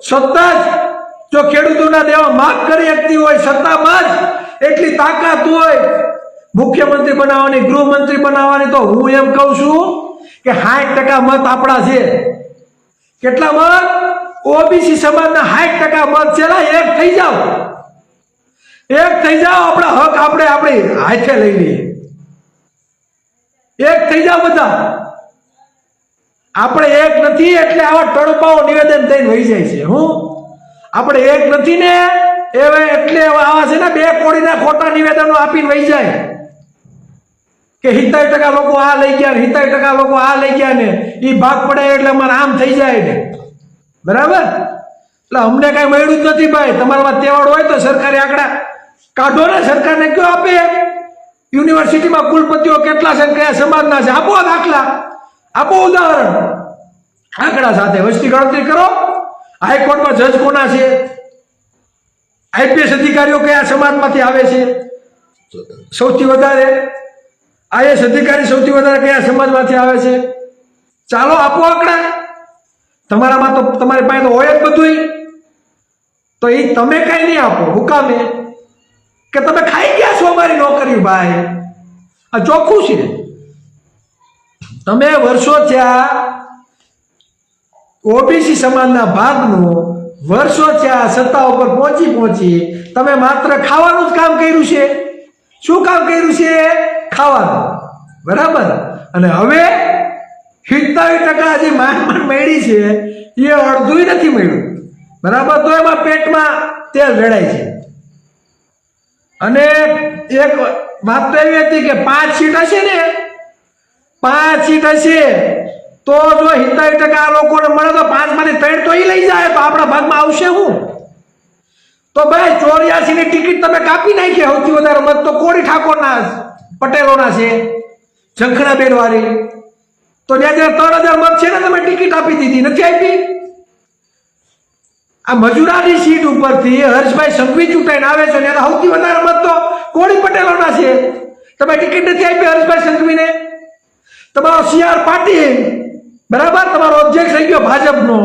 સત્તા જો ખેડૂતોના દેવા માફ કરી શકતી હોય, સત્તામાં જ એટલી તાકાત હોય મુખ્યમંત્રી બનાવવાની, ગૃહમંત્રી બનાવવાની, તો હું એમ કહું છું કે 60% મત આપણા છે. કેટલા મત? ઓબીસી સમાજના 60% મત છે. એક થઈ જાઓ, એક થઈ જાઓ, આપણા હક આપણે આપણી હાથે લઈ લઈએ. એક થઈ જાઓ બધા. આપણે એક નથી એટલે આવા તડપાઓ નિવેદન થઈને વહી જાય છે. હું આપણે એક નથી ને એટલે આવા છે ને 2 કોડીના ખોટા નિવેદનો આપીને વહી જાય કે 70% લોકો આ લઈ ગયા, 70% લોકો આ લઈ ગયા ને એ ભાગ પડે એટલે અમારે આમ થઈ જાય ને. બરાબર, એટલે અમને કઈ મળ્યું જ નથી ભાઈ. તમારામાં તેવડ હોય તો સરકારી આંકડા કાઢો ને, સરકારને કયો આપે, યુનિવર્સિટીમાં કુલપતિઓ કેટલા છે, કયા સમાજના છે, આપો દાખલા, આપો ઉદાહરણ, આંકડા સાથે વસ્તી ગણતરી કરો. હાઈકોર્ટમાં જજ કોના છે, આઈપીએસ અધિકારીઓ કયા સમાજમાંથી આવે છે સૌથી વધારે, આઈએસ અધિકારી સૌથી વધારે કયા સમાજમાંથી આવે છે, ચાલો આપો આંકડા. તમારામાં તો તમારી પાસે તો હોય જ બધું, તો એ તમે કઈ નહીં આપો. હુકામે કે તમે ખાઈ ગયા છો અમારી નોકરી ભાઈ. આ ચોખ્ખું છે. તમે વર્ષો થયા ઓબીસી સમાજના ભાગનું, વર્ષો થયા સત્તા ઉપર પહોંચી તમે માત્ર ખાવાનું જ કામ કર્યું છે. શું કામ કર્યું છે? ખાવાનું. બરાબર, અને હવે 70% જે માંડ મળી છે એ અડધું નથી મળ્યું. બરાબર, તો એમાં પેટમાં તેલ રેડાય છે. અને એક વાત તો એવી હતી કે 5 સીટ હશે ને, 5 સીટ હશે તો જો 70% આ લોકોને મળે તો 5માંથી 3 તો એ લઈ જાય, તો આપણા ભાગમાં આવશે હું? તો ભાઈ 84 ની ટિકિટ તમે કાપી નાખી. સૌથી વધારે મત તો કોળી ઠાકોરના પટેલોના છે, ઝંખનાબેન વાળી. તો જ્યાં 3000 મત છે ને તમે ટિકિટ આપી દીધી, નથી આપી. આ મજૂરાની સીટ ઉપરથી હર્ષભાઈ સંઘવી ચૂંટાઈને આવે છે, ત્યાં સૌથી વધારે મત તો કોળી પટેલોના છે. તમે ટિકિટ નથી આપી હર્ષભાઈ સંઘવીને. તમારો CR પાટીલ, બરાબર, તમારો અધ્યક્ષ થઈ ગયો ભાજપનો.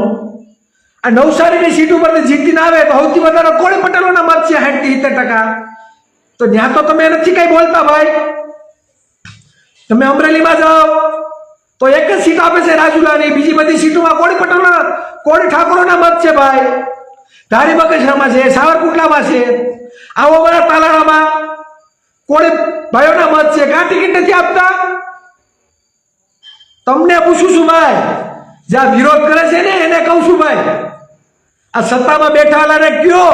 આ નવસારીની સીટ ઉપરથી જીતીને આવે તો સૌથી વધારે કોળી પટેલોના મત છે 60-70%. તો ત્યાં તો તમે નથી કઈ બોલતા ભાઈ. તમે અમરેલીમાં જાઓ તો એક જ સીટ આપે છે રાજુલાની, બીજી બધી સીટોમાં કોળી પટેલોના, કોળી ઠાકોરોના મત છે ભાઈ. ધારી બગસરામાં છે, સાવરકુંડલામાં છે, આવો મારા તાલાળામાં કોળી ભાઈઓના મત છે. કાં ટિકિટ નથી આપતા? તમને પૂછું છું ભાઈ, જ્યાં વિરોધ કરે છે ને એને કહું છું ભાઈ, આ સત્તામાં બેઠાવાળાને કયો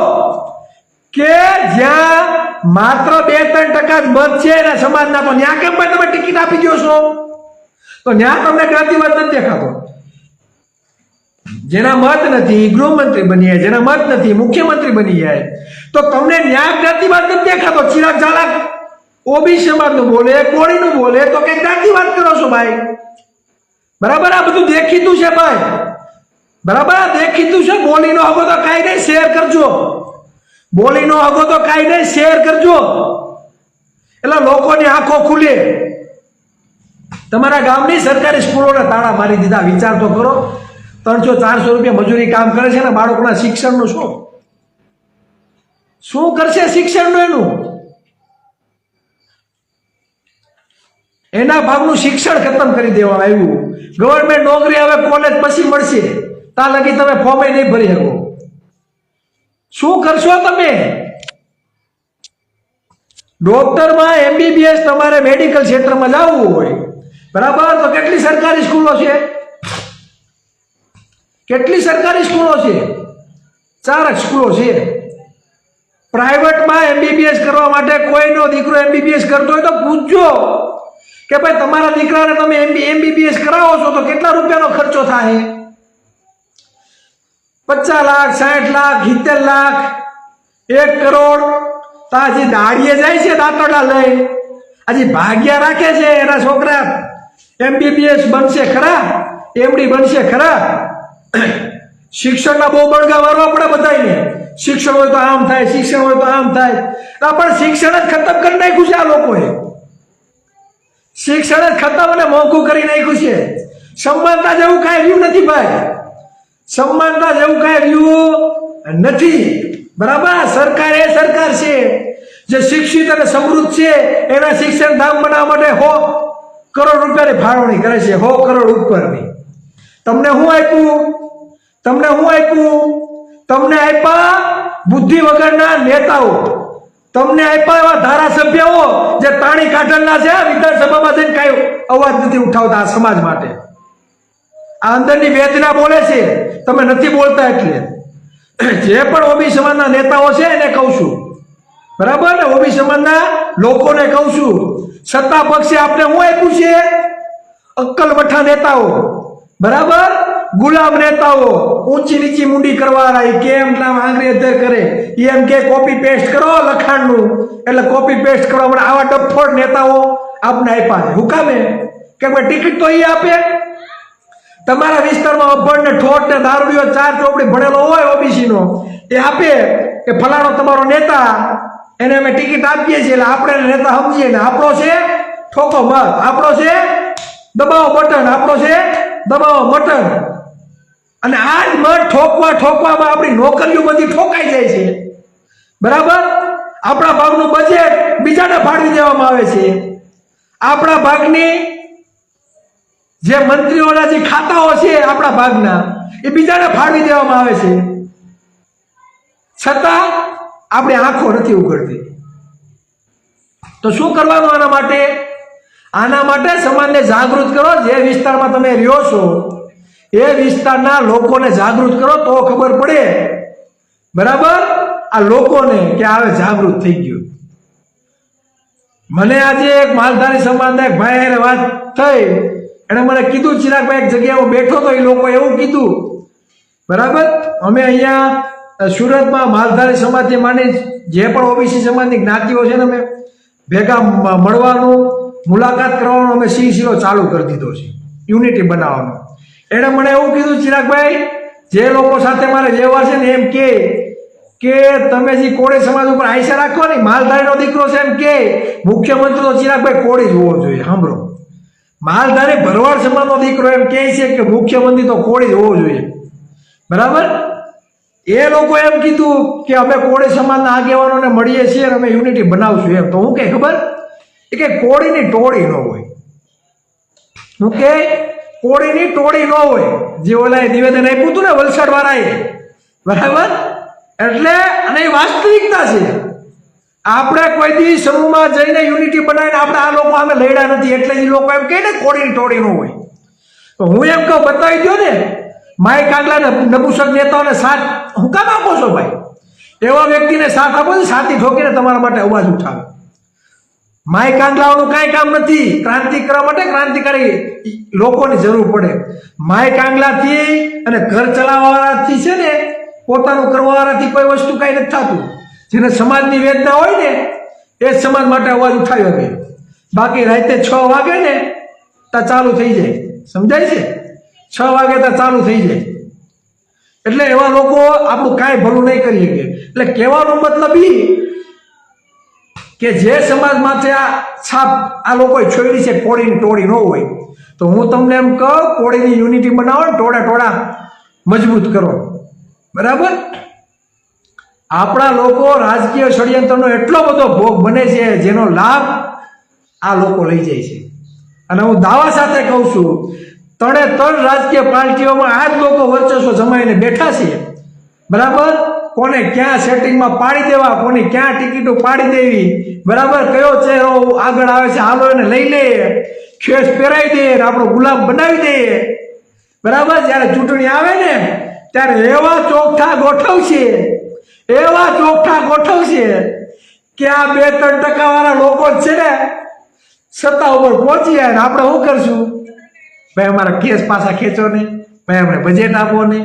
કે જ્યાં માત્ર 2-3% જ મત છે એના સમાજના, તો ત્યાં કેમ ભાઈ તમે ટિકિટ આપી દો છો? તો ત્યાં તમને જ્ઞાતિવાદ નથી દેખાતો. જેના મત નથી ગૃહમંત્રી બની જાય, જેના મત નથી મુખ્યમંત્રી બની જાય, તો તમને ન્યાય જ્ઞાતિવાદ નથી દેખાતો. ચિરાગ ઝાલા ઓબીસી સમાજનું બોલે, કોળીનું બોલે, તો કઈ ક્યાંથી વાત કરો છો ભાઈ? બરાબર, આ બધું દેખીતું છે ભાઈ, બરાબર, આ દેખીતું છે. બોલી નો હગો તો કાંઈ નહીં, શેર કરજો. બોલી નો હગો તો કાંઈ નહીં, શેર કરજો, એટલે લોકોની આંખો ખુલે. તમારા ગામની સરકારી સ્કૂલોના તાળા મારી દીધા. વિચાર તો કરો, 300-400 રૂપિયા મજૂરી કામ કરે છે ને, બાળકોના શિક્ષણનું શું કરશે? શિક્ષણનું એના ભાગનું શિક્ષણ ખતમ કરી દેવામાં આવ્યું. ગવર્મેન્ટ નોકરી હવે કોલેજ પછી મળશે, ત્યાં લગી તમે ફોર્મે નહીં ભરી શકો. શું કરશો તમે? ડોક્ટરમાં MBBS તમારે મેડિકલ ક્ષેત્રમાં જવું હોય, બરાબર, તો કેટલી સરકારી સ્કૂલો છે? કેટલી સરકારી સ્કૂલો છે? 4 જ સ્કૂલો છે. પ્રાઇવેટમાં MBBS કરવા માટે કોઈનો દીકરો MBBS કરતો હોય તો પૂછજો કે ભાઈ તમારા દીકરાને તમે MBBS કરાવો છો તો કેટલા રૂપિયાનો ખર્ચો થાય? 50 લાખ, 60 લાખ, 70 લાખ, 1 કરોડ. તો હજી દાડીએ જાય છે દાંતડા લઈ, હજી ભાગ્યા રાખે છે એના છોકરા MBBS બનશે ખરા, MD બનશે ખરા? શિક્ષણના બહુ બળગા વાળવા પડે બધાને. શિક્ષણ હોય તો આમ થાય, શિક્ષણ હોય તો આમ થાય. પણ શિક્ષણ જ ખતમ કરી નાખ્યું છે આ લોકોએ. શિક્ષણ જ ખતમ અને મોંઘું કરી નાખ્યું છે. સમાનતા જેવું કાંઈ રહ્યું નથી ભાઈ, સમાનતા જેવું કાંઈ રહ્યું નથી. બરાબર, સરકાર એ સરકાર છે જે શિક્ષિત અને સમૃદ્ધ છે એના શિક્ષણ ધામ બનાવવા માટે 100 કરોડ રૂપિયાની ફાળવણી કરે છે, 100 કરોડ ઉપરની. તમને શું આપ્યું? તમને શું આપ્યું? તમને આપ્યા બુદ્ધિ વગરના નેતાઓ, તમને આપ્યા એવા ધારાસભ્યો જે તાણી કાઢણના છે, વિધાનસભામાં જઈને કાંઈ અવાજ નથી ઉઠાવતા આ સમાજ માટે. આ અંદરની વેદના બોલે છે, તમે નથી બોલતા. એટલે જે પણ ઓબીસી સમાજના નેતાઓ છે એને કહું છું, બરાબર ને, ઓબીસી સમાજના લોકોને કહું છું, સત્તા પક્ષે આપણે શું આપ્યું છે? અક્કલ વઠા નેતાઓ, બરાબર, ગુલામ નેતાઓ, ઊંચી નીચી મુંડી કરવાના. કેમ નામ આંગળી અધર કરે, એમ કે કોપી પેસ્ટ કરો લખાણનું, એટલે કોપી પેસ્ટ કરવા માટે આવા ડફોડ નેતાઓ આપને આપ્યા છે. હું કામે? કે ભાઈ ટિકિટ તો એ આપે. તમારા વિસ્તારમાં અભણ ને ઠોઠ ને દારૂડિયો 4 ચોપડી ભણેલો હોય ઓબીસી નો, એ આપે કે ફલાણો તમારો નેતા, એને અમે ટિકિટ આપીએ છીએ, એટલે આપણે નેતા સમજીએ ને આપણો છે ઠોકો મત, આપણો છે દબાવો બટન, આપણો છે દબાવો બટન. અને આ જ મત ઠોકવામાં આપણી નોકરીઓ બધી ઠોકાઈ જાય છે. બરાબર, આપણા ભાગનું બજેટ બીજાને ફાળવી દેવામાં આવે છે. આપણા ભાગની જે મંત્રીઓના જે ખાતાઓ છે આપણા ભાગના, એ બીજાને ફાળવી દેવામાં આવે છે. છતાં આપણી આંખો નથી ઉઘડતી. તો શું કરવાનું આના માટે? આના માટે સમાજને જાગૃત કરો. જે વિસ્તારમાં તમે રહ્યો છો એ વિસ્તારના લોકોને જાગૃત કરો તો ખબર પડે, બરાબર, આ લોકોને કે હવે જાગૃત થઈ ગયું. મને આજે એક માલધારી સમાજના એક ભાઈ વાત થઈ, એણે મને કીધું, ચિરાગભાઈ એક જગ્યાએ હું બેઠો તો એ લોકો એવું કીધું, બરાબર, અમે અહીંયા સુરતમાં માલધારી સમાજથી માંડી જે પણ ઓબીસી સમાજની જ્ઞાતિઓ છે ને, અમે ભેગા મળવાનું, મુલાકાત કરવાનો અમે સિલસિલો ચાલુ કરી દીધો છે, યુનિટી બનાવવાનો. એણે મને એવું કીધું, ચિરાગભાઈ, જે લોકો સાથે મારે વ્યવહાર છે ને એમ કે તમે જે કોળી સમાજ ઉપર આશા રાખો ને, માલધારીનો દીકરો છે એમ કે મુખ્યમંત્રી તો ચિરાગભાઈ કોળી જ હોવો જોઈએ. સાંભળો, માલધારી ભરવાડ સમાજનો દીકરો એમ કહે છે કે મુખ્યમંત્રી તો કોળી જ હોવો જોઈએ. બરાબર, એ લોકો એમ કીધું કે અમે કોળી સમાજના આગેવાનોને મળીએ છીએ અને અમે યુનિટી બનાવશું. એમ તો હું કે ખબર કે કોળીની ટોળી ન હોય, હું કે કોળીની ટોળી ન હોય. જે ઓલા નિવેદન આપ્યું હતું ને વલસાડ વાળાએ, બરાબર, એટલે અને એ વાસ્તવિકતા છે. આપણે કોઈ દી સમૂહમાં જઈને યુનિટી બનાવીને આપણે આ લોકો અમે લડ્યા નથી, એટલે એ લોકો એમ કહે ને કોળીની ટોળી ન હોય. તો હું એમ કહું, બતાવી દો ને માય કાગલા નપુસક નેતાઓને સાથ હું કામ આપો છો ભાઈ? એવા વ્યક્તિને સાથ આપો છો, સાથી ઠોકીને તમારા માટે અવાજ ઉઠાવે. માય કાંગલાઓનું કાંઈ કામ નથી. ક્રાંતિ કરવા માટે ક્રાંતિકારી લોકોની જરૂર પડે. માય કાંગલાથી અને ઘર ચલાવવાથી છે ને, પોતાનું કરવાવાળાથી કોઈ વસ્તુ કાંઈ નથી થતું. જેને સમાજની વેદના હોય ને એ જ સમાજ માટે અવાજ ઉઠાવ્યો કે બાકી રાતે 6 વાગે ને ત્યાં ચાલુ થઈ જાય, સમજાય છે? 6 વાગે ત્યાં ચાલુ થઈ જાય. એટલે એવા લોકો આપણું કાંઈ ભલું નહીં કરી શકે. એટલે કહેવાનો મતલબ એ કે જે સમાજ માથે આ છાપ આ લોકોએ છોડી છે, કોળીની ટોળી ન હોય, તો હું તમને એમ કહું, કોળીની યુનિટી બનાવો ને, ટોળા મજબૂત કરો. બરાબર? આપણા લોકો રાજકીય ષડયંત્રનો એટલો બધો ભોગ બને છે જેનો લાભ આ લોકો લઈ જાય છે. અને હું દાવા સાથે કહું છું, 3 રાજકીય પાર્ટીઓમાં આ જ લોકો વર્ચસ્વ જમાઈને બેઠા છે. બરાબર? કોને ક્યાં સેટિંગમાં પાડી દેવા, કોની ક્યાં ટિકિટો પાડી દેવી, બરાબર? કયો ચહેરો આગળ આવે છે, હાલો એને લઈ લે, ખેસ પહેરાવી દે, આપણો ગુલામ બનાવી દે. બરાબર? જ્યારે ચૂંટણી આવે ને ત્યારે એવા ચોખ્ઠા ગોઠવશે કે આ 2-3% વાળા લોકો જ છે ને સત્તા ઉપર પહોંચી જાય ને આપણે શું કરશું? ભાઈ અમારા કેસ પાછા ખેંચો ને, ભાઈ અમને બજેટ આપો ને,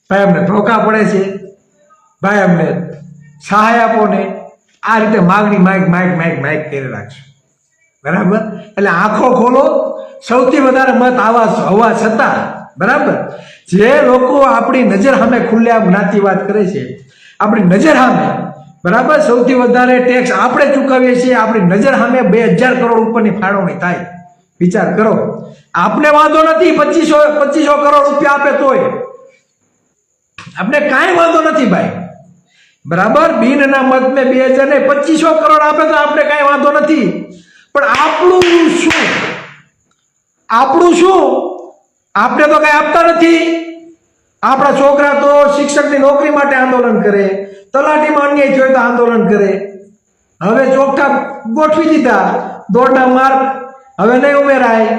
ભાઈ અમને ધોકા પડે છે, ભાઈ અમને સહાય આપો ને. આ રીતે માગણી માઇક કરી રાખશું. બરાબર? એટલે આંખો ખોલો. સૌથી વધારે મત હોવા છતાં, બરાબર, જે લોકો આપણી નજર સામે ખુલ્લેઆમ જ્ઞાતિવાદ કરે છે, આપણી નજર સામે, બરાબર, સૌથી વધારે ટેક્સ આપણે ચૂકવીએ છીએ, આપણી નજર સામે 2000 કરોડ ઉપરની ફાળવણી થાય. વિચાર કરો. આપણે વાંધો નથી 2500 કરોડ રૂપિયા આપે તોય આપણે કાંઈ વાંધો નથી ભાઈ. બરાબર? બિનના મત મેં 2000 ને 2500 કરોડ આપે તો આપણે કાંઈ વાંધો નથી. પણ આપણું શું? આપણે તો કાંઈ આપતા નથી. આપણા છોકરા તો શિક્ષકની નોકરી માટે આંદોલન કરે, તલાટીમાં અન્યાય થયો તો આંદોલન કરે. હવે ચોખ્ઠા ગોઠવી દીધા, દોડના માર્ક હવે નહીં ઉમેરાય,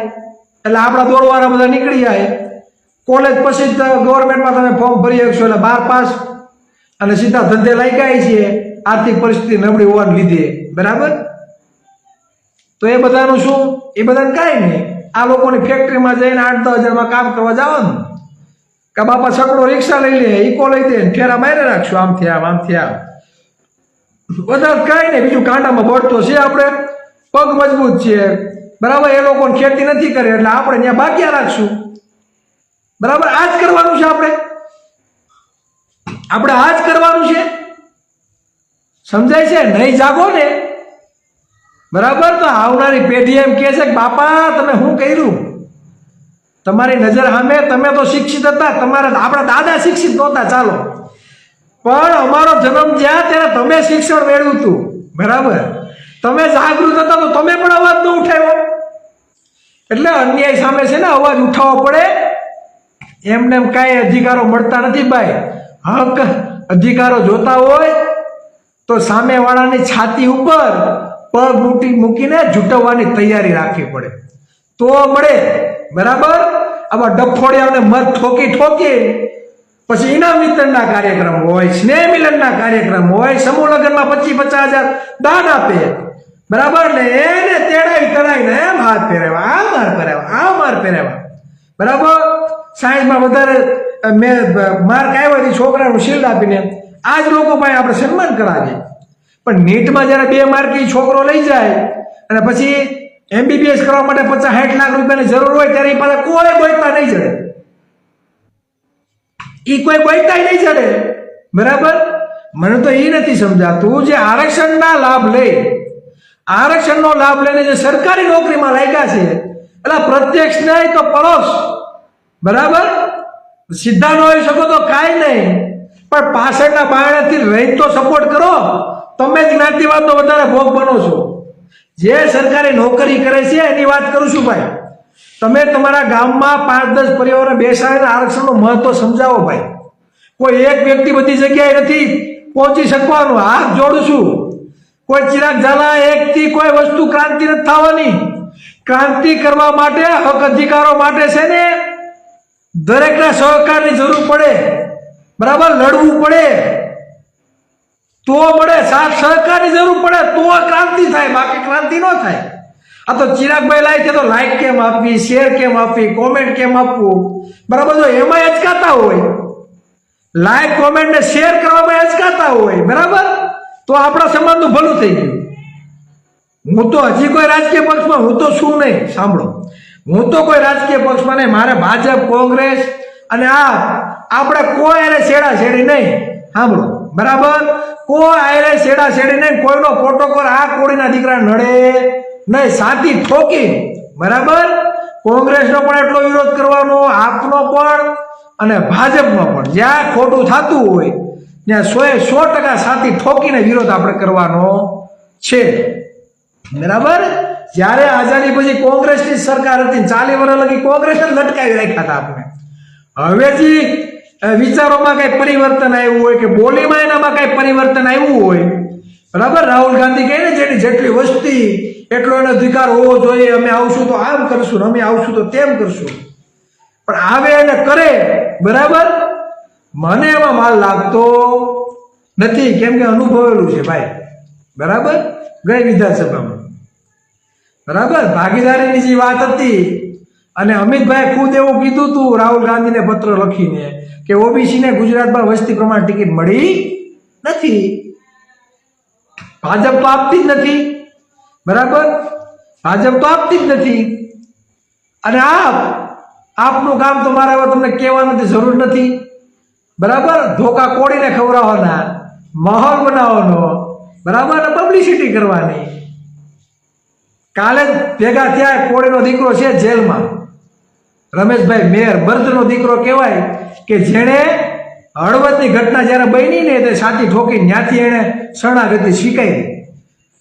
એટલે આપણા દોડવાળા બધા નીકળી જાય. કોલેજ પછી ગવર્મેન્ટમાં તમે ફોર્મ ભરી શકશો, એટલે 12 પાસ અને સીધા ધંધે લાગ્યા છે, આર્થિક પરિસ્થિતિ નબળી હોવાને લીધે. બરાબર? તો એ બધાનું શું? એ બધાને કાંઈ નહીં. આ લોકોની ફેક્ટરીમાં જઈને 8-10 હજારમાં કામ કરવા જવાનું, કે બાપા છકડો રિક્ષા લઈ લે, ઈકો લઈ દે, ફેરા મારે રાખશું, આમથી આમ. બધા કાંઈ નહીં. બીજું કાંટામાં બળતો છે, આપણે પગ મજબૂત છે. બરાબર? એ લોકોને ખેતી નથી કરે એટલે આપણે ત્યાં બાકીયા રાખશું. બરાબર? આ જ કરવાનું છે. આપણે આ જ કરવાનું છે. સમજાય છે? નહીં જાગો ને, બરાબર, તો આવનારી પેઢી એમ કહે છે કે બાપા તમે શું કર્યું? તમારી નજર સામે તમે તો શિક્ષિત હતા, આપણા દાદા શિક્ષિત નહોતા, ચાલો, પણ અમારો જન્મ જ્યાં ત્યારે તમે શિક્ષણ મેળવ્યું હતું. બરાબર? તમે જાગૃત હતા તો તમે પણ અવાજ ન ઉઠાવ્યો. એટલે અન્યાય સામે છે ને અવાજ ઉઠાવવો પડે. એમને એમ કાંઈ અધિકારો મળતા નથી ભાઈ. હક અધિકારો જોતા હોય તો સામેવાળાની છાતી ઉપર પગ મૂકીને ઝૂંટવવાની તૈયારી રાખવી પડે તો મળે. બરાબર? આવા ડફોડિયાઓને મત ઠોકી પછી ઇનામ વિતરણના કાર્યક્રમ હોય, સ્નેહ મિલનના કાર્યક્રમ હોય, સમૂહ લગ્નમાં 25-50 હજાર દાન આપે. બરાબર? ને એને તેડાવીને એમ હાથ પહેરાવ્યા, આ માર પહેરાવ્યા. બરાબર? સાયન્સમાં વધારે માર્ક આવ્યો હતી છોકરાનું શિલ્ડ આપીને આ જ લોકો પાસે આપણે સન્માન કરાવીએ. પણ નીટમાં જ્યારે 2 માર્કી છોકરો લઈ જાય અને પછી MBBS કરવા માટે 50-60 લાખ રૂપિયાની જરૂર હોય ત્યારે એ પાસે કોઈ બોલતા નહીં ચડે. કોઈ બોલતા નહીં ચડે. બરાબર? મને તો એ નથી સમજાતું, જે આરક્ષણનો લાભ લઈને જે સરકારી નોકરીમાં લાગ્યા છે, એટલે પ્રત્યક્ષ નહીં તો પરોક્ષ. બરાબર? સીધા ન હોઈ શકો તો કાંઈ નહીં, પણ પાછળના બારણાથી રહી તો સપોર્ટ કરો. તમે જ જ્ઞાતિવાદનો વધારે ભોગ બનો છો. જે સરકારી નોકરી કરે છે એની વાત કરું છું ભાઈ. તમે તમારા ગામમાં 5-10 પરિવારોને બેસાડીને આરક્ષણનું મહત્વ સમજાવો ભાઈ. કોઈ એક વ્યક્તિ બધી જગ્યાએ નથી પહોંચી શકવાનું. હાથ જોડું છું. કોઈ ચિરાગ ઝાલા એકથી કોઈ વસ્તુ ક્રાંતિ નથી થવાની. ક્રાંતિ કરવા માટે, હક અધિકારો માટે છે ને દરેકના સહકારની જરૂર પડે. બરાબર? લડવું પડે તો મળે, સાથ સહકારની જરૂર પડે તો ક્રાંતિ થાય, બાકી ક્રાંતિ ન થાય. આ તો ચિરાગભાઈ લાય છે તો લાઈક કેમ આપવી, શેર કેમ આપવી, કોમેન્ટ કેમ આપવું. બરાબર? જો એમાં અચકાતા હોય, લાઈક કોમેન્ટ ને શેર કરવામાં અચકાતા હોય, બરાબર, તો આપણા સમાજનું ભલું થઈ ગયું. હું તો હજી કોઈ રાજકીય પક્ષમાં હું તો શું નહીં, સાંભળો, હું તો કોઈ રાજકીય પક્ષમાં નહીં. મારે ભાજપ, કોંગ્રેસ અને આપણે કોઈ એને છેડાછેડી નહીં. સાંભળો બરાબર, કોઈ આયરે છેડાછેડી નહીં. કોઈનો પ્રોટોકોલ આ કોળીના દીકરા નડે નહીં. સાથી ઠોકી બરાબર. કોંગ્રેસનો પણ એટલો વિરોધ કરવાનો, આપનો પણ અને ભાજપનો પણ. જ્યાં ખોટું થતું હોય ત્યાં 100% સાથી ઠોકીને વિરોધ આપણે કરવાનો છે. બરાબર. જ્યારે આઝાદી પછી કોંગ્રેસની સરકાર હતી, 40 વર્ષ લગી કોંગ્રેસને લટકાવી રાખ્યા હતા આપણે. હવેથી વિચારોમાં કઈ પરિવર્તન આવ્યું હોય કે બોલીમાં એનામાં કઈ પરિવર્તન આવ્યું હોય, બરાબર. રાહુલ ગાંધી કહે ને જેની જેટલી વસ્તી એટલો એનો અધિકાર હોવો જોઈએ, અમે આવશું તો આમ કરશું, અમે આવશું તો તેમ કરશું. પણ આવે એને કરે, બરાબર. મને એમાં માલ લાગતો નથી, કેમ કે અનુભવેલું છે ભાઈ, બરાબર. ગઈ વિધાનસભામાં, બરાબર, ભાગીદારીની જે વાત હતી અને અમિતભાઈ ખુદ એવું કીધું હતું રાહુલ ગાંધીને પત્ર લખીને કે ઓબીસીને ગુજરાતમાં વસ્તી પ્રમાણ ટિકિટ મળી નથી. ભાજપ તો આપતી જ નથી, બરાબર. ભાજપ તો આપતી જ નથી. અને આપનું કામ તો મારે હવે તમને કહેવાની જરૂર નથી, બરાબર. ધોકા કોડીને ખવડાવવાના, માહોલ બનાવવાનો, બરાબર, અને પબ્લિસિટી કરવાની. કાલે જ ભેગા થયા, કોળીનો દીકરો છે જેલમાં, રમેશભાઈ મેર, બર્દનો દીકરો કહેવાય, કે જેણે હળવદની ઘટના જ્યારે બની ને તે સાથી ઠોકી ત્યાંથી એને શરણાગતિ શીખાઈ.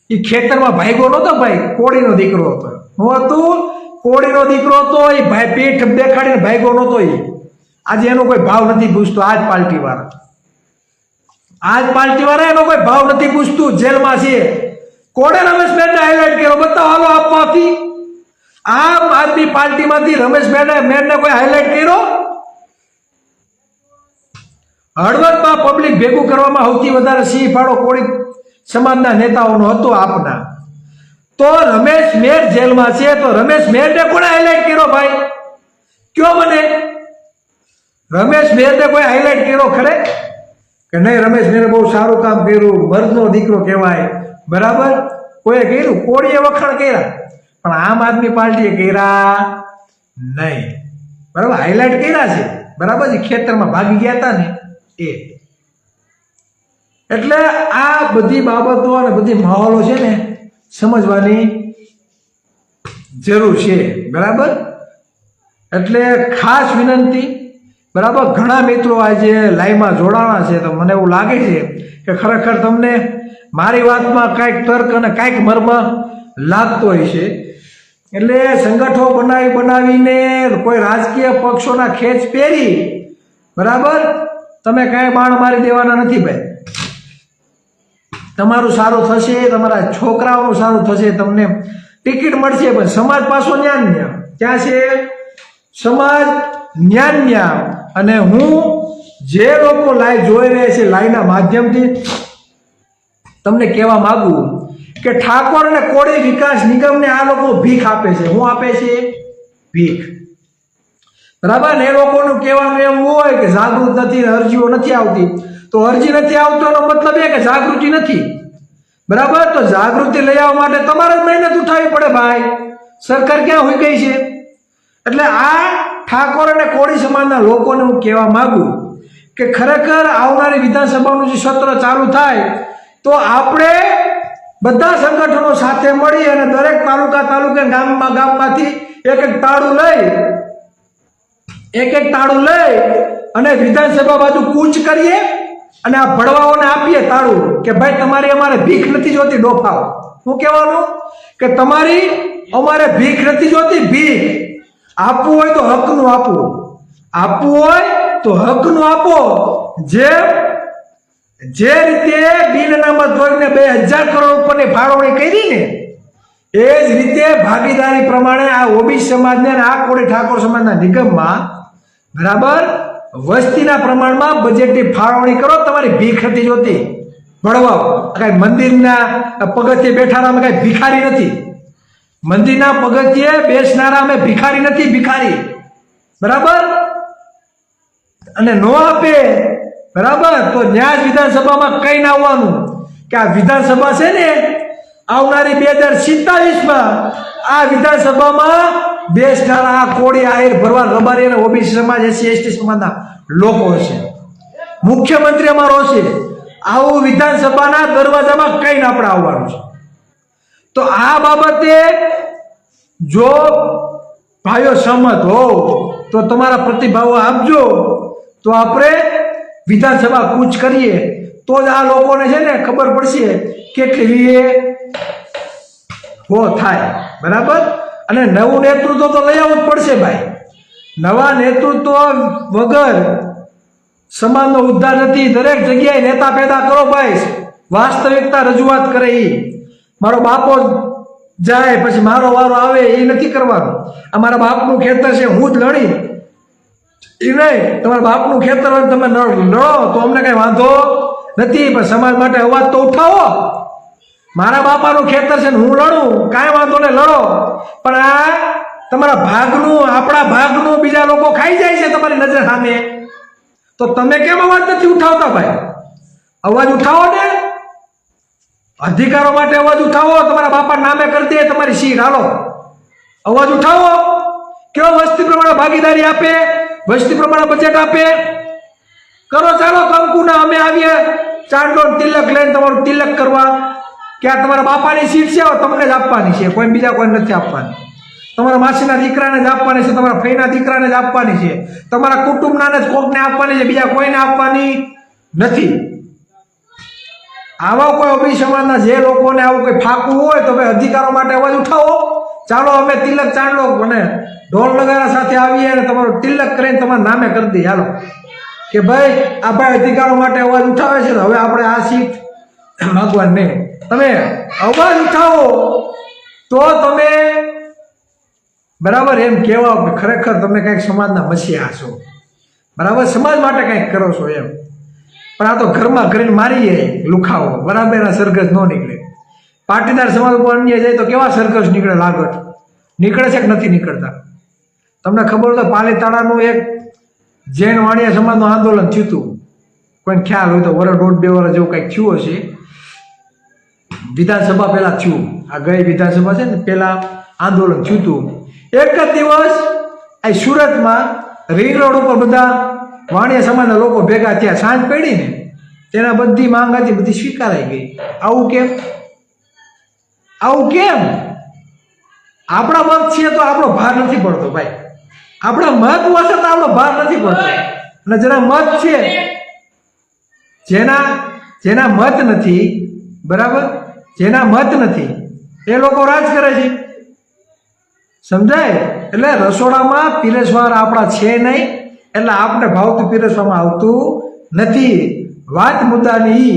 એ ખેતરમાં ભાગ્યો નહોતો ભાઈ, કોળીનો દીકરો હતો. હું હતું કોળીનો દીકરો હતો, એ ભાઈ પીઠ દેખાડીને ભાગ્યો નહોતો. એ આજે એનો કોઈ ભાવ નથી પૂછતો. આજ પાર્ટી વાળા એનો કોઈ ભાવ નથી પૂછતું. જેલમાં છે. કોણે રમેશ મેરને હાઈલાઇટ કર્યો? બતાવો હાલો આપવાથી. આમ આદમી પાર્ટીમાંથી રમેશ મેરને કોઈ હાઈલાઇટ કર્યો? હળવદમાં પબ્લિક ભેગું કરવામાં સૌથી વધારે સિંહ ફાળો કોળી સમાજના નેતાઓનો હતો આપના. તો રમેશ મેર જેલમાં છે, તો રમેશ મેરને કોણે હાઈલાઇટ કર્યો ભાઈ? કયો મને. રમેશ મેરને કોઈ હાઈલાઇટ કર્યો ખરે કે નહીં? રમેશ મેરે બહુ સારું કામ કર્યું, મર્દનો દીકરો કહેવાય, બરાબર. કોઈએ કર્યું? કોળીએ વખાણ કર્યા, પણ આમ આદમી પાર્ટીએ કર્યા નહીં, બરાબર. હાઈલાઇટ કર્યા છે, બરાબર. જે ખેતરમાં ભાગી ગયા હતા ને એ. એટલે આ બધી બાબતો અને બધી માહોલો છે ને સમજવાની જરૂર છે, બરાબર. એટલે ખાસ વિનંતી, બરાબર. ઘણા મિત્રો આજે લાઈવમાં જોડાણા છે, તો મને એવું લાગે છે કે ખરેખર તમને મારી વાતમાં કાંઈક તર્ક અને કાંઈક મર્મ લાગતો હોય છે. એટલે સંગઠનો બનાવીને કોઈ રાજકીય પક્ષોના ખેંચ પહેરી, બરાબર, તમે કાંઈ બાણ મારી દેવાના નથી ભાઈ. તમારું સારું થશે, તમારા છોકરાઓનું સારું થશે, તમને ટિકિટ મળશે, પણ સમાજ પાછો ન્યાન ક્યાં છે? સમાજ ન્યાન. અને હું જે લોકો લાઈવ જોઈ રહ્યા છે, લાઈવના માધ્યમથી તમને કહેવા માંગુ કે ઠાકોર અને કોળી વિકાસ નિગમને આ લોકો ભીખ આપે છે. શું આપે છે? ભીખ, બરાબર. ને એ લોકોનું કહેવાનું એમ હોય કે જાગૃત નથી, અરજીઓ નથી આવતી. તો અરજી નથી આવતો એનો મતલબ એ કે જાગૃતિ નથી, બરાબર. તો જાગૃતિ લઈ આવવા માટે તમારે જ મહેનત ઉઠાવવી પડે ભાઈ. સરકાર ક્યાં હોઈ ગઈ છે? એટલે આ ઠાકોર અને કોળી સમાજના લોકોને હું કહેવા માંગુ કે ખરેખર આવનારી વિધાનસભાનું જે સત્ર ચાલુ થાય તો આપણે બધા સંગઠનો સાથે મળી અને દરેક તાલુકે ગામમાંથી એક એક તાળું લઈ અને વિધાનસભા બાજુ કૂચ કરીએ અને આ ભડવાઓને આપીએ તાળું કે ભાઈ તમારી અમારે ભીખ નથી જોતી ડોફાઓ. શું કહેવાનું? કે તમારી અમારે ભીખ નથી જોતી, ભીખ આપવું હોય તો હકનું આપવું, આપવું હોય તો હકનું આપો. જે રીતે બિન અનામત વર્ગને 2000 કરોડ ઉપરની ફાળવણી કરી ને એ જ રીતે ભાગીદારી પ્રમાણે આ ઓબીસી સમાજને અને આ કોળી ઠાકોર સમાજના નિગમમાં, બરાબર, વસ્તીના પ્રમાણમાં બજેટની ફાળવણી કરો. તમારી ભીખ નથી જોતી. ભળવાઓ કઈ મંદિરના પગથિયે બેઠાના અમે કઈ ભિખારી નથી. મંદિરના પગથિયે બેસનારા અમે ભિખારી નથી, ભિખારી, બરાબર. અને નો આપે, બરાબર, તો ન્યાય વિધાનસભામાં કઈ ના આવવાનું કે આ વિધાનસભા છે ને આવનારી 2047માં આ વિધાનસભામાં બેસનારા આ કોળી આહિર ભરવાડ રબારી અને ઓબીસી સમાજ એસસી એસટી સમાજના લોકો છે. મુખ્યમંત્રી અમારો છે. આવું વિધાનસભાના દરવાજામાં કઈ આપણે આવવાનું છે. તો આ બાબતે જો ભાઈઓ સહમત હો તો તમારા પ્રતિભાવો આપજો, તો આપણે વિધાનસભા કૂચ કરીએ, તો જ આ લોકોને છે ને ખબર પડશે કેટલી હો થાય. બરાબર. અને નવું નેતૃત્વ તો લઈ આવવું જ પડશે ભાઈ. નવા નેતૃત્વ વગર સમાજનો ઉદ્ધાર નથી. દરેક જગ્યાએ નેતા પેદા કરો ભાઈ, વાસ્તવિકતા રજૂઆત કરે. મારો બાપો જાય પછી મારો વારો આવે એ નથી કરવાનું. અમારા બાપનું ખેતર છે, હું જ લડી એ નહીં. તમારા બાપનું ખેતર હોય તમે લડો તો અમને કઈ વાંધો નથી, પણ સમાજ માટે અવાજ તો ઉઠાવો. મારા બાપાનું ખેતર છે ને હું લડું, કાંઈ વાંધો નહીં, લડો. પણ આ તમારા ભાગનું, આપણા ભાગનું બીજા લોકો ખાઈ જાય છે તમારી નજર સામે, તો તમે કેમ અવાજ નથી ઉઠાવતા ભાઈ? અવાજ ઉઠાવો ને, અધિકારો માટે અવાજ ઉઠાવો. તમારા બાપા નામે કરી દે તમારી સીટ, હાલો અવાજ ઉઠાવો. કેવો વસ્તી પ્રમાણે ભાગીદારી આપે, વસ્તી પ્રમાણે બજેટ આપે, કરો. ચાલો કંકુના અમે આવીએ ચાંદલો તિલક લઈને તમારું તિલક કરવા. કે આ તમારા બાપાની સીટ છે, તમને જ આપવાની છે, કોઈ બીજા કોઈ નથી આપવાની. તમારા માસીના દીકરાને જ આપવાની છે, તમારા ફઈના દીકરાને જ આપવાની છે, તમારા કુટુંબનાને જ કોકને આપવાની છે, બીજા કોઈને આપવાની નથી. આવા કોઈ ઓબીસી સમાજના જે લોકોને આવું કોઈ ફાકું હોય તો ભાઈ અધિકારો માટે અવાજ ઉઠાવો. ચાલો અમે તિલક ચાંદલો અને ઢોલ નગારા સાથે આવીએ અને તમારું તિલક કરીને તમારા નામે કરી દઈએ. હાલો કે ભાઈ આ ભાઈ અધિકારો માટે અવાજ ઉઠાવે છે, હવે આપણે આ સીટ માગવા નહીં. તમે અવાજ ઉઠાવો તો તમે બરાબર એમ કહેવાઓ કે ખરેખર તમે કંઈક સમાજના મસીહા છો, બરાબર, સમાજ માટે કંઈક કરો છો એમ. પણ આ તો ઘરમાં કરીને મારીએ લુખાવો, બરાબર, એના સરઘસ ન નીકળે. પાટીદાર સમાજ ઉપર અન્ય જાય તો કેવા સરઘસ નીકળે, લાગત નીકળે છે કે નથી નીકળતા? તમને ખબર હોય તો પાલીતાણાનું એક જૈન વાણિયા સમાજનું આંદોલન થયું હતું, કોઈને ખ્યાલ હોય તો, વર્ષ 1.5-2 વર્ષ જેવું કંઈક થયું હશે. વિધાનસભા પહેલા થયું, આ ગઈ વિધાનસભા છે ને પહેલા આંદોલન થયું હતું. એક જ દિવસ આ સુરતમાં રિંગ રોડ ઉપર બધા વાણિયા સમાજના લોકો ભેગા થયા. સાંજ પડી ને તેના બધી માંગ હતી, બધી સ્વીકારાઈ ગઈ. આવું કેમ? આવું કેમ? આપણા મત છે તો આપણો ભાર નથી પડતો ભાઈ. આપણા મત વસે તો આપણો ભાર નથી પડતો. અને જેના મત છે, જેના મત નથી, બરાબર, જેના મત નથી એ લોકો રાજ કરે છે, સમજાય? એટલે રસોડામાં પીરસવાર આપણા છે નહીં, એટલે આપણે ભાવતું પીરસવામાં આવતું નથી. વાત મુદ્દાની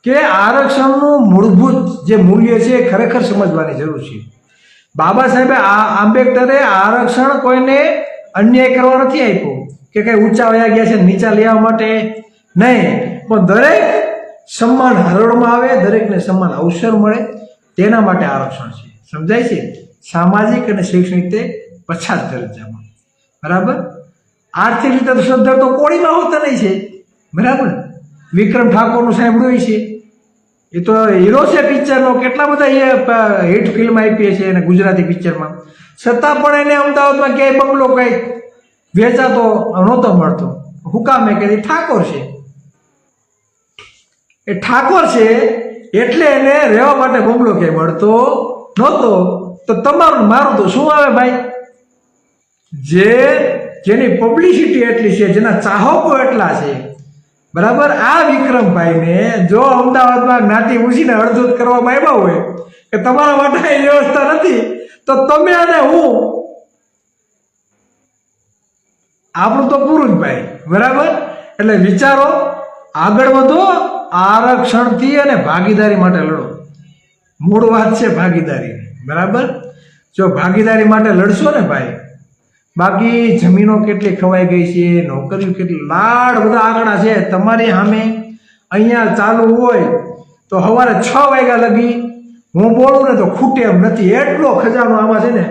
કે આરક્ષણનું મૂળભૂત જે મૂલ્ય છે એ ખરેખર સમજવાની જરૂર છે. બાબા સાહેબે આંબેડકરે આરક્ષણ કોઈને અન્યાય કરવા નથી આપ્યો કે કઈ ઊંચા વયા ગયા છે નીચા લેવા માટે નહીં, પણ દરેક સન્માન હરોળમાં આવે, દરેકને સમાન અવસર મળે તેના માટે આરક્ષણ છે, સમજાય છે? સામાજિક અને શૈક્ષણિક રીતે પછાત દરજ્જામાં, બરાબર. આર્થિક રીતે તો સદ્ધર તો કોળીમાં હોતા નહીં છે, બરાબર. વિક્રમ ઠાકોરનું સાંભળ્યું છે, એ તો હીરો છે પિક્ચરનો, કેટલા બધા એ હિટ ફિલ્મ આપી છે એને ગુજરાતી પિક્ચરમાં, છતાં પણ એને અમદાવાદમાં ક્યાંય બંગલો કંઈ વેચાતો નહોતો મળતો. હુકામે કે ઠાકોર છે, એ ઠાકોર છે એટલે એને રહેવા માટે બંગલો ક્યાંય મળતો નહોતો. તો તમારું મારું તો શું આવે ભાઈ? જેની પબ્લિસિટી એટલી છે, જેના ચાહકો એટલા છે, બરાબર. આ વિક્રમભાઈને જો અમદાવાદમાં જ્ઞાતિ ઉછીને અડધૂત કરવામાં આવ્યા હોય કે તમારા માટે એ વ્યવસ્થા નથી, તો તમે અને હું આપણું તો પૂરું જ ભાઈ, બરાબર. એટલે વિચારો, આગળ વધો, આરક્ષણથી અને ભાગીદારી માટે લડો. મૂળ વાત છે ભાગીદારી, બરાબર. જો ભાગીદારી માટે લડશો ને ભાઈ, બાકી જમીનો કેટલી ખવાઈ ગઈ છે, નોકરીઓ કેટલી, લાડ બધા આંકડા છે તમારી સામે. અહીંયા ચાલુ હોય તો સવારે 6 વાગ્યા લગી હું બોલું ને તો ખૂટે એમ નથી, એટલો ખજાનો આમાં છે ને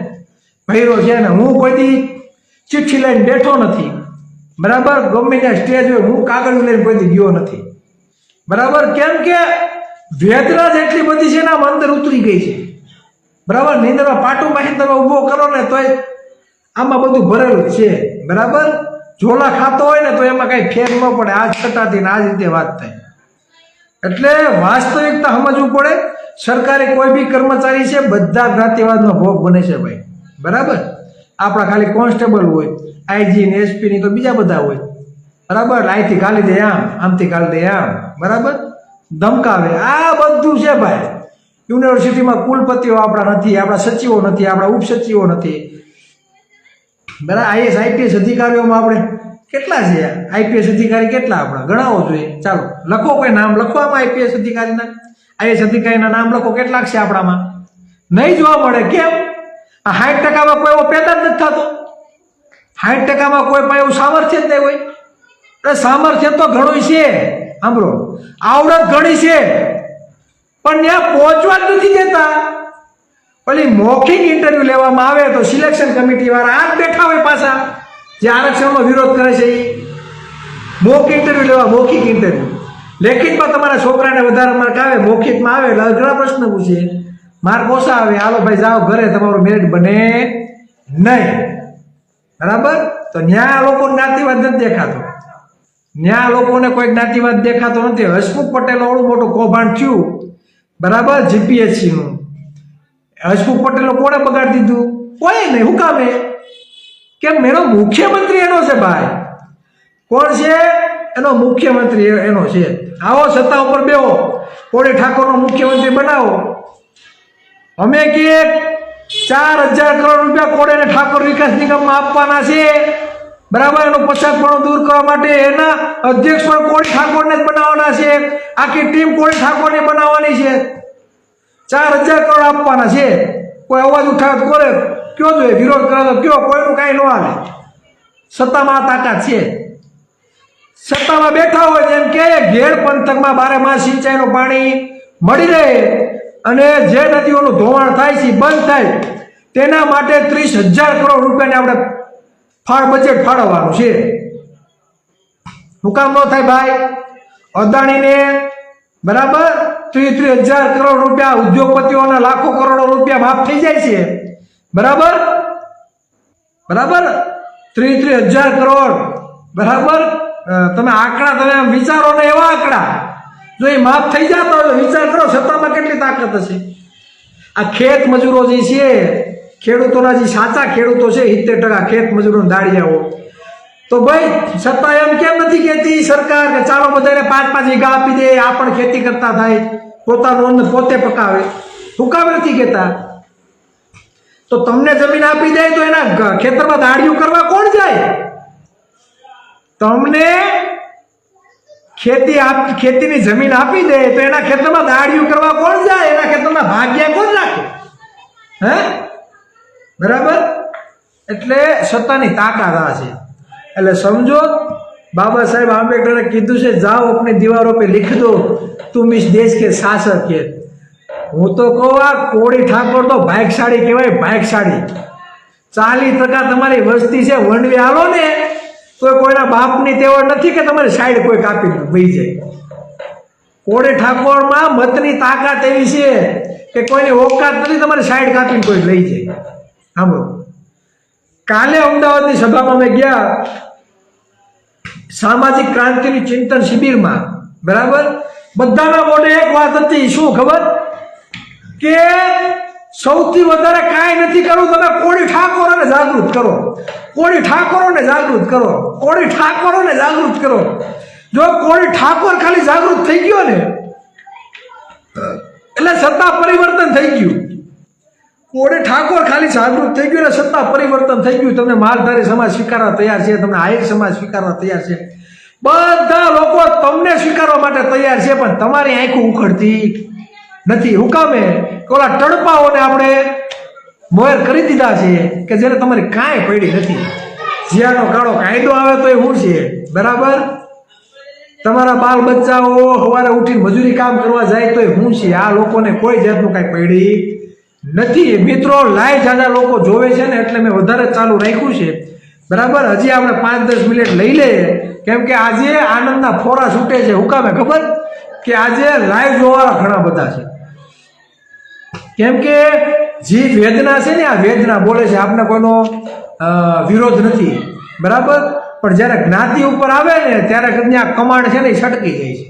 ભર્યો છે. ને હું કોઈથી ચિઠ્ઠી લઈને બેઠો નથી, બરાબર. ગમે ત્યાં સ્ટેજ હોય હું કાગળ લઈને કોઈથી ગયો નથી, બરાબર. કેમ કે વેદના જેટલી બધી છે ને આમ અંદર ઉતરી ગઈ છે, બરાબર. નીંદરમાં પાટું પાછી તમે ઊભો કરો ને તોય આમાં બધું ભરેલું જ છે, બરાબર. ઝોલા ખાતો હોય ને તો એમાં કાંઈ ફેર ન પડે, આ જ છટાથી ને આ જ રીતે વાત થાય. એટલે વાસ્તવિકતા સમજવું પડે. સરકારી કોઈ બી કર્મચારી છે બધા જ્ઞાતિવાદનો ભોગ બને છે ભાઈ, બરાબર. આપણા ખાલી કોન્સ્ટેબલ હોય, આઈજી ને એસપી ની તો બીજા બધા હોય, બરાબર. અહીંથી ગાલી દે આમ, આમથી ગાલી દે આમ, બરાબર. ધમકાવે, આ બધું છે ભાઈ. યુનિવર્સિટીમાં કુલપતિઓ આપણા નથી, આપણા સચિવો નથી, આપણા ઉપસચિવો નથી, બરાબર. આઈએસ આઈપીએસ અધિકારીઓમાં આપણે કેટલા છે? આઈપીએસ અધિકારી કેટલા આપણા ગણાવો જોઈએ. ચાલો લખો, કોઈ નામ લખો આમાં આઈપીએસ અધિકારીના, આઈએસ અધિકારીના નામ લખો. કેટલાક છે આપણામાં? નહીં જોવા મળે. કેમ? આ 60%માં કોઈ એવો પેદા જ નથી થતો. 60%માં કોઈ પણ એવું સામર્થ્ય જ નહીં હોય. સામર્થ્ય તો ઘણું છે, સાંભળો, આવડત ઘણી છે, પણ ત્યાં પહોંચવા જ નથી દેતા. પેલી મૌખિક ઇન્ટરવ્યુ લેવામાં આવે તો સિલેક્શન કમિટી વાળા આ બેઠા હોય પાછા, જે આરક્ષણનો વિરોધ કરે છે એ મૌખિક ઇન્ટરવ્યુ લેવા. મૌખિક ઇન્ટરવ્યુ લેખિતમાં તમારા છોકરાને વધારે માર્ક આવે, મૌખિકમાં આવે એટલે અઘરા પ્રશ્ન પૂછે, માર્ક ઓછા આવે, હાલો ભાઈ જાઓ ઘરે, તમારું મેરિટ બને નહીં, બરાબર. તો ન્યા લોકો જ્ઞાતિવાદ નથી દેખાતો, ન્યા લોકોને કોઈ જ્ઞાતિવાદ દેખાતો નથી. હસમુખ પટેલ અવળું મોટું કૌભાંડ થયું, બરાબર, જીપીએસસી નું. હસમુખ પટેલનો કોણે બગાડી દીધું? કોઈ નહીં. હું કામે? કેમ? એનો મુખ્યમંત્રી એનો છે ભાઈ. કોણ છે? એનો મુખ્યમંત્રી એનો છે. આવો સત્તા ઉપર બેહો, કોળી ઠાકોરનો મુખ્યમંત્રી બનાવો. અમે કે 4000 કરોડ રૂપિયા કોળીને ઠાકોર વિકાસ નિગમમાં આપવાના છે, બરાબર. એનું પછાતપણું દૂર કરવા માટે એના અધ્યક્ષ પણ કોળી ઠાકોરને જ બનાવવાના છે. આખી ટીમ કોળી ઠાકોરની બનાવવાની છે. 4000 કરોડ આપવાના છે. કોઈ અવાજ ઉઠાવે તો કરે, કયો જોઈએ, વિરોધ કરે તો કયો, કોઈનું કાંઈ ન હાલે. સત્તામાં આ તાકાત છે. સત્તામાં બેઠા હોય જેમ કે ઘેડ પંથકમાં 12 માસ સિંચાઈનું પાણી મળી રહે અને જે નદીઓનું ધોવાણ થાય છે બંધ થાય, તેના માટે 30,000 કરોડ રૂપિયાને આપણે બજેટ ફાળવવાનું છે. હું કામ ન થાય ભાઈ? અદાણીને, બરાબર, 30,000 કરોડ રૂપિયા, ઉદ્યોગપતિઓના લાખો કરોડો રૂપિયા માફ થઈ જાય છે, બરાબર, બરાબર. 30,000 કરોડ, બરાબર. તમે આંકડા તમે વિચારો ને, એવા આંકડા જો એ માફ થઈ જતા હોય તો વિચાર કરો સત્તામાં કેટલી તાકાત હશે. આ ખેત મજૂરો જે છે, ખેડૂતોના જે સાચા ખેડૂતો છે 70% ખેત મજૂરો દાળિયાઓ, તો ભાઈ સત્તા એમ કેમ નથી કહેતી સરકાર કે ચાલો બધાને 5-5 વીઘા આપી દે, આ પણ ખેતી કરતા થાય, પોતાનું અન્ન પોતે પકાવે? શું કામ નથી કહેતા? તો તમને જમીન આપી દે તો એના ખેતરમાં દાળિયું કરવા કોણ જાય? તમને ખેતીની જમીન આપી દે તો એના ખેતરમાં દાળિયું કરવા કોણ જાય? એના ખેતરમાં ભાગ્યા કોણ રાખે? હે, બરાબર. એટલે સત્તાની તાકાત આ છે. એટલે સમજો, બાબા સાહેબ આંબેડકરે કીધું છે, જાઓ अपनी दीवारों पे लिख दो तुम इस देश के शासक है. હું તો કહું આ કોળી ઠાકોર તો ભાગશાળી કહેવાય, ભાગશાળી. 40% તમારી વસ્તી છે, વનવે હાલો ને તો કોઈના બાપની તેવડ નથી કે તમારી સાઈડ કોઈ કાપી વહી જાય. કોળી ઠાકોરમાં મતની તાકાત એવી છે કે કોઈની ઓકાત નથી તમારી સાઈડ કાપીને કોઈ લઈ જાય. સાંભળો, કાલે અમદાવાદની સભામાં મેં ગયા, સામાજિક ક્રાંતિની ચિંતન શિબિરમાં, બરાબર. બધાના મોઢે એક વાત હતી, શું ખબર? કે સૌથી વધારે કાંઈ નથી કરવું, તમે કોળી ઠાકોરોને જાગૃત કરો, કોળી ઠાકોરોને જાગૃત કરો, કોળી ઠાકોરોને જાગૃત કરો. જો કોળી ઠાકોર ખાલી જાગૃત થઈ ગયો ને એટલે સત્તા પરિવર્તન થઈ ગયું. કોળી ઠાકોર ખાલી જાગૃત થઈ ગયું એટલે સત્તા પરિવર્તન થઈ ગયું. તમને માલધારી સમાજ સ્વીકારવા તૈયાર છે, તમને આહિર સમાજ સ્વીકારવા તૈયાર છે, બધા લોકો તમને સ્વીકારવા માટે તૈયાર છે, પણ તમારી આંખો ઉખડતી નથી. હું કામે? ઓલા ટડપાઓને આપણે મોર કરી દીધા છે કે જેને તમારી કાંઈ પડી નથી. જ્યાંનો કાળો કાયદો આવે તો એ શું છે, બરાબર. તમારા બાલ બચ્ચાઓ સવારે ઉઠીને મજૂરી કામ કરવા જાય તો એ શું છે? આ લોકોને કોઈ જાતનું કાંઈ પડી નથી. મિત્રો, લાઈ જાજા લોકો જોવે છે ને એટલે મેં વધારે ચાલુ રાખ્યું છે, બરાબર. હજી આપણે 5-10 મિનિટ લઈ લઈએ, કેમ કે આજે આનંદના ફોરા છૂટે છે. હું કામે ખબર? કે આજે લાઈવ જોવાવાળા ઘણા બધા છે. કેમ કે જે વેદના છે ને, આ વેદના બોલે છે, આપણે કોઈનો વિરોધ નથી, બરાબર, પણ જ્યારે જ્ઞાતિ ઉપર આવે ને ત્યારે કદી આ કમાડ છે ને એ છટકી જાય છે,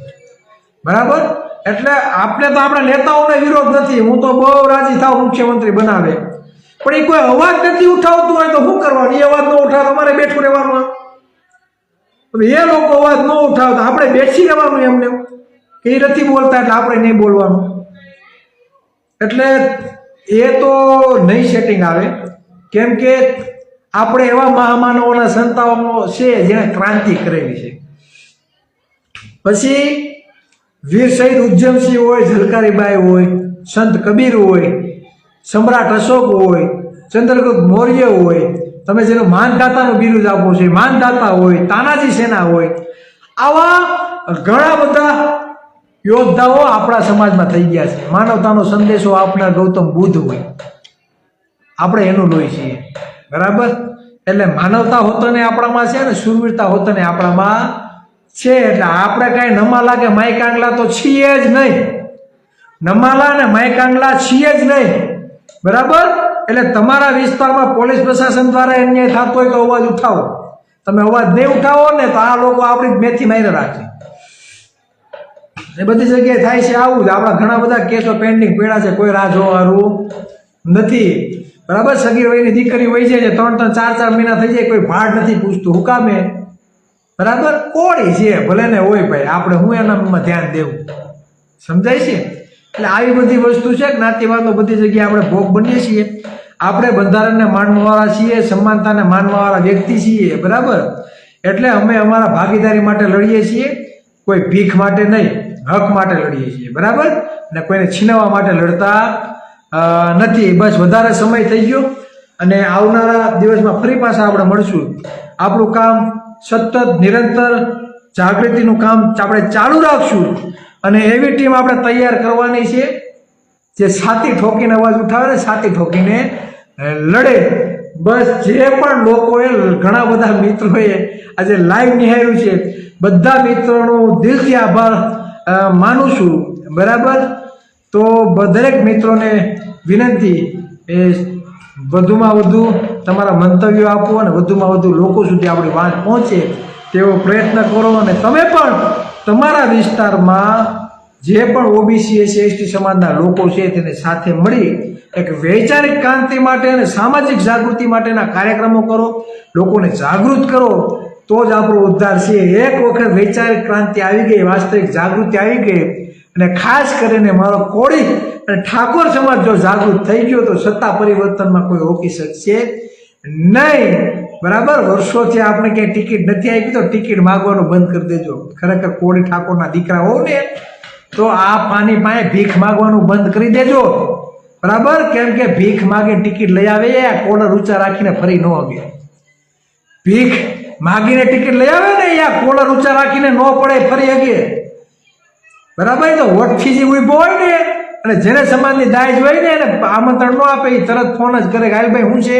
બરાબર. એટલે આપણે તો આપણા નેતાઓને વિરોધ નથી, હું તો બહુ રાજી થાવ મુખ્યમંત્રી બનાવે, પણ એ કોઈ અવાજ નથી ઉઠાવતું હોય તો શું કરવાનું? એ અવાજ ન ઉઠાવે અમારે બેઠું રહેવાનું. એ લોકો અવાજ ન ઉઠાવતા આપણે બેસી રહેવાનું એમને, કે એ નથી બોલતા એટલે આપણે નહીં બોલવાનું. એટલે એ તો નહીં સેટિંગ આવે. કેમ કે આપણે એવા મહામાનવોના સંતાનો છે જેણે ક્રાંતિ કરેલી છે. પછી વીર શહીદ ઉજ્જમસિંહ હોય, ઝલકારીબાઈ હોય, સંત કબીર હોય, સમ્રાટ અશોક હોય, ચંદ્રગુપ્ત મૌર્ય હોય, તમે જેનું માનદાતાનું બિરુદ આપો છો, માનદાતા હોય, તાનાજી સેના હોય, આવા ઘણા બધા યોદ્ધાઓ આપણા સમાજમાં થઈ ગયા છે. માનવતાનો સંદેશો આપનાર ગૌતમ બુદ્ધ હોય, આપણે એનું લોહી છીએ, બરાબર. એટલે માનવતા હોતને આપણામાં છે ને શૂરવીરતા હોતને આપણામાં છે. એટલે આપણે કાંઈ નમાલા કે માયકાંગલા તો છીએ જ નહીં, નમાલા ને માયકાંગલા છીએ જ નહીં, બરાબર. એટલે તમારા વિસ્તારમાં પોલીસ પ્રશાસન દ્વારા અન્યાય થતો હોય તો અવાજ ઉઠાવો. તમે અવાજ નહીં ઉઠાવો ને તો આ લોકો આપણી મેથી મારી રાખે. એ બધી જગ્યાએ થાય છે આવું જ. આપણા ઘણા બધા કેસો પેન્ડિંગ પડ્યા છે, કોઈ રાહ જોવાનું નથી, બરાબર. સગીર વયની દીકરી હોય છે, 3-3, 4-4 મહિના થઈ જાય, કોઈ ભાડ નથી પૂછતું. હું કામે? બરાબર, કોળી છે ભલે ને હોય ભાઈ, આપણે હું એનામાં ધ્યાન દેવું, સમજાય છે. એટલે આવી બધી વસ્તુ છે. જ્ઞાતિવાદનો બધી જગ્યાએ આપણે ભોગ બનીએ છીએ. આપણે બંધારણને માનવાવાળા છીએ, સમાનતાને માનવાવાળા વ્યક્તિ છીએ, બરાબર. એટલે અમે અમારા ભાગીદારી માટે લડીએ છીએ, કોઈ ભીખ માટે નહીં, હક માટે લડીએ છીએ, બરાબર. અને કોઈને છીનવવા માટે લડતા નથી. બસ વધારે સમય થઈ ગયો અને આવનારા દિવસમાં ફરી પાછા આપણે મળશું. આપણું કામ સતત નિરંતર જાગૃતિનું કામ આપણે ચાલુ રાખશું અને એવી ટીમ આપણે તૈયાર કરવાની છે જે છાતી ઠોકીને અવાજ ઉઠાવે ને છાતી ઠોકીને લડે. બસ જે પણ લોકોએ ઘણા બધા મિત્રોએ આજે લાઈવ નિહાળ્યું છે, બધા મિત્રોનો દિલથી આભાર માનું છું, બરાબર. તો દરેક મિત્રોને વિનંતી એ વધુમાં વધુ તમારા મંતવ્યો આપો અને વધુમાં વધુ લોકો સુધી આપણી વાત પહોંચે તેવો પ્રયત્ન કરો. અને તમે પણ તમારા વિસ્તારમાં જે પણ ઓબીસી SC સમાજના લોકો છે તેને સાથે મળી એક વૈચારિક ક્રાંતિ માટે અને સામાજિક જાગૃતિ માટેના કાર્યક્રમો કરો, લોકોને જાગૃત કરો, તો જ આપણો ઉદ્ધાર છે. એક વખત વૈચારિક ક્રાંતિ આવી ગઈ, વાસ્તવિક જાગૃતિ આવી ગઈ, અને ખાસ કરીને મારો કોળી અને ઠાકોર સમાજ જો જાગૃત થઈ ગયો તો સત્તા પરિવર્તનમાં કોઈ રોકી શકશે નહીં, બરાબર. વર્ષોથી આપણે ક્યાંય ટિકિટ નથી આપી તો ટિકિટ માગવાનું બંધ કરી દેજો. ખરેખર કોળી ઠાકોરના દીકરા હોવ ને તો આ પાણી પાસે ભીખ માગવાનું બંધ કરી દેજો, બરાબર. કેમ કે ભીખ માગીને ટિકિટ લઈ આવે, કોલર ઊંચા રાખીને ફરી ન આવે. ભીખ માગીને ટિકિટ લઈ આવે ને કોલર ઊંચા રાખીને ન પડે ફરી હગે, બરાબર. તો વોટથી જે ઉભો હોય ને અને જેને સમાજની દાય હોય ને એને આમંત્રણ ન આપે, એ તરત ફોન જ કરે કે હાલ ભાઈ શું છે,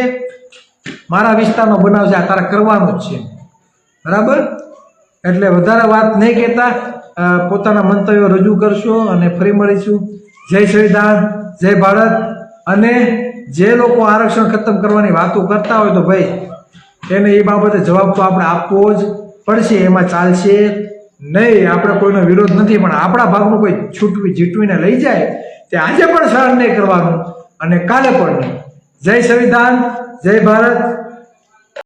મારા વિસ્તારનો બનાવ છે, આ તારે કરવાનું જ છે, બરાબર. એટલે વધારે વાત નહીં કહેતા પોતાના મંતવ્યો રજૂ કરશો અને ફરી મળીશું. જય સંવિધાન, જય ભારત. અને જે લોકો આરક્ષણ ખતમ કરવાની વાતો કરતા હોય તો ભાઈ એને એ બાબતે જવાબ તો આપણે આપવો જ પડશે, એમાં ચાલશે નહીં. આપણે કોઈનો વિરોધ નથી, પણ આપણા ભાગનું કોઈ જીટવીને લઈ જાય તે આજે પણ સહન નહીં કરવાનું અને કાલે પણ નહીં. જય સંવિધાન, જય ભારત.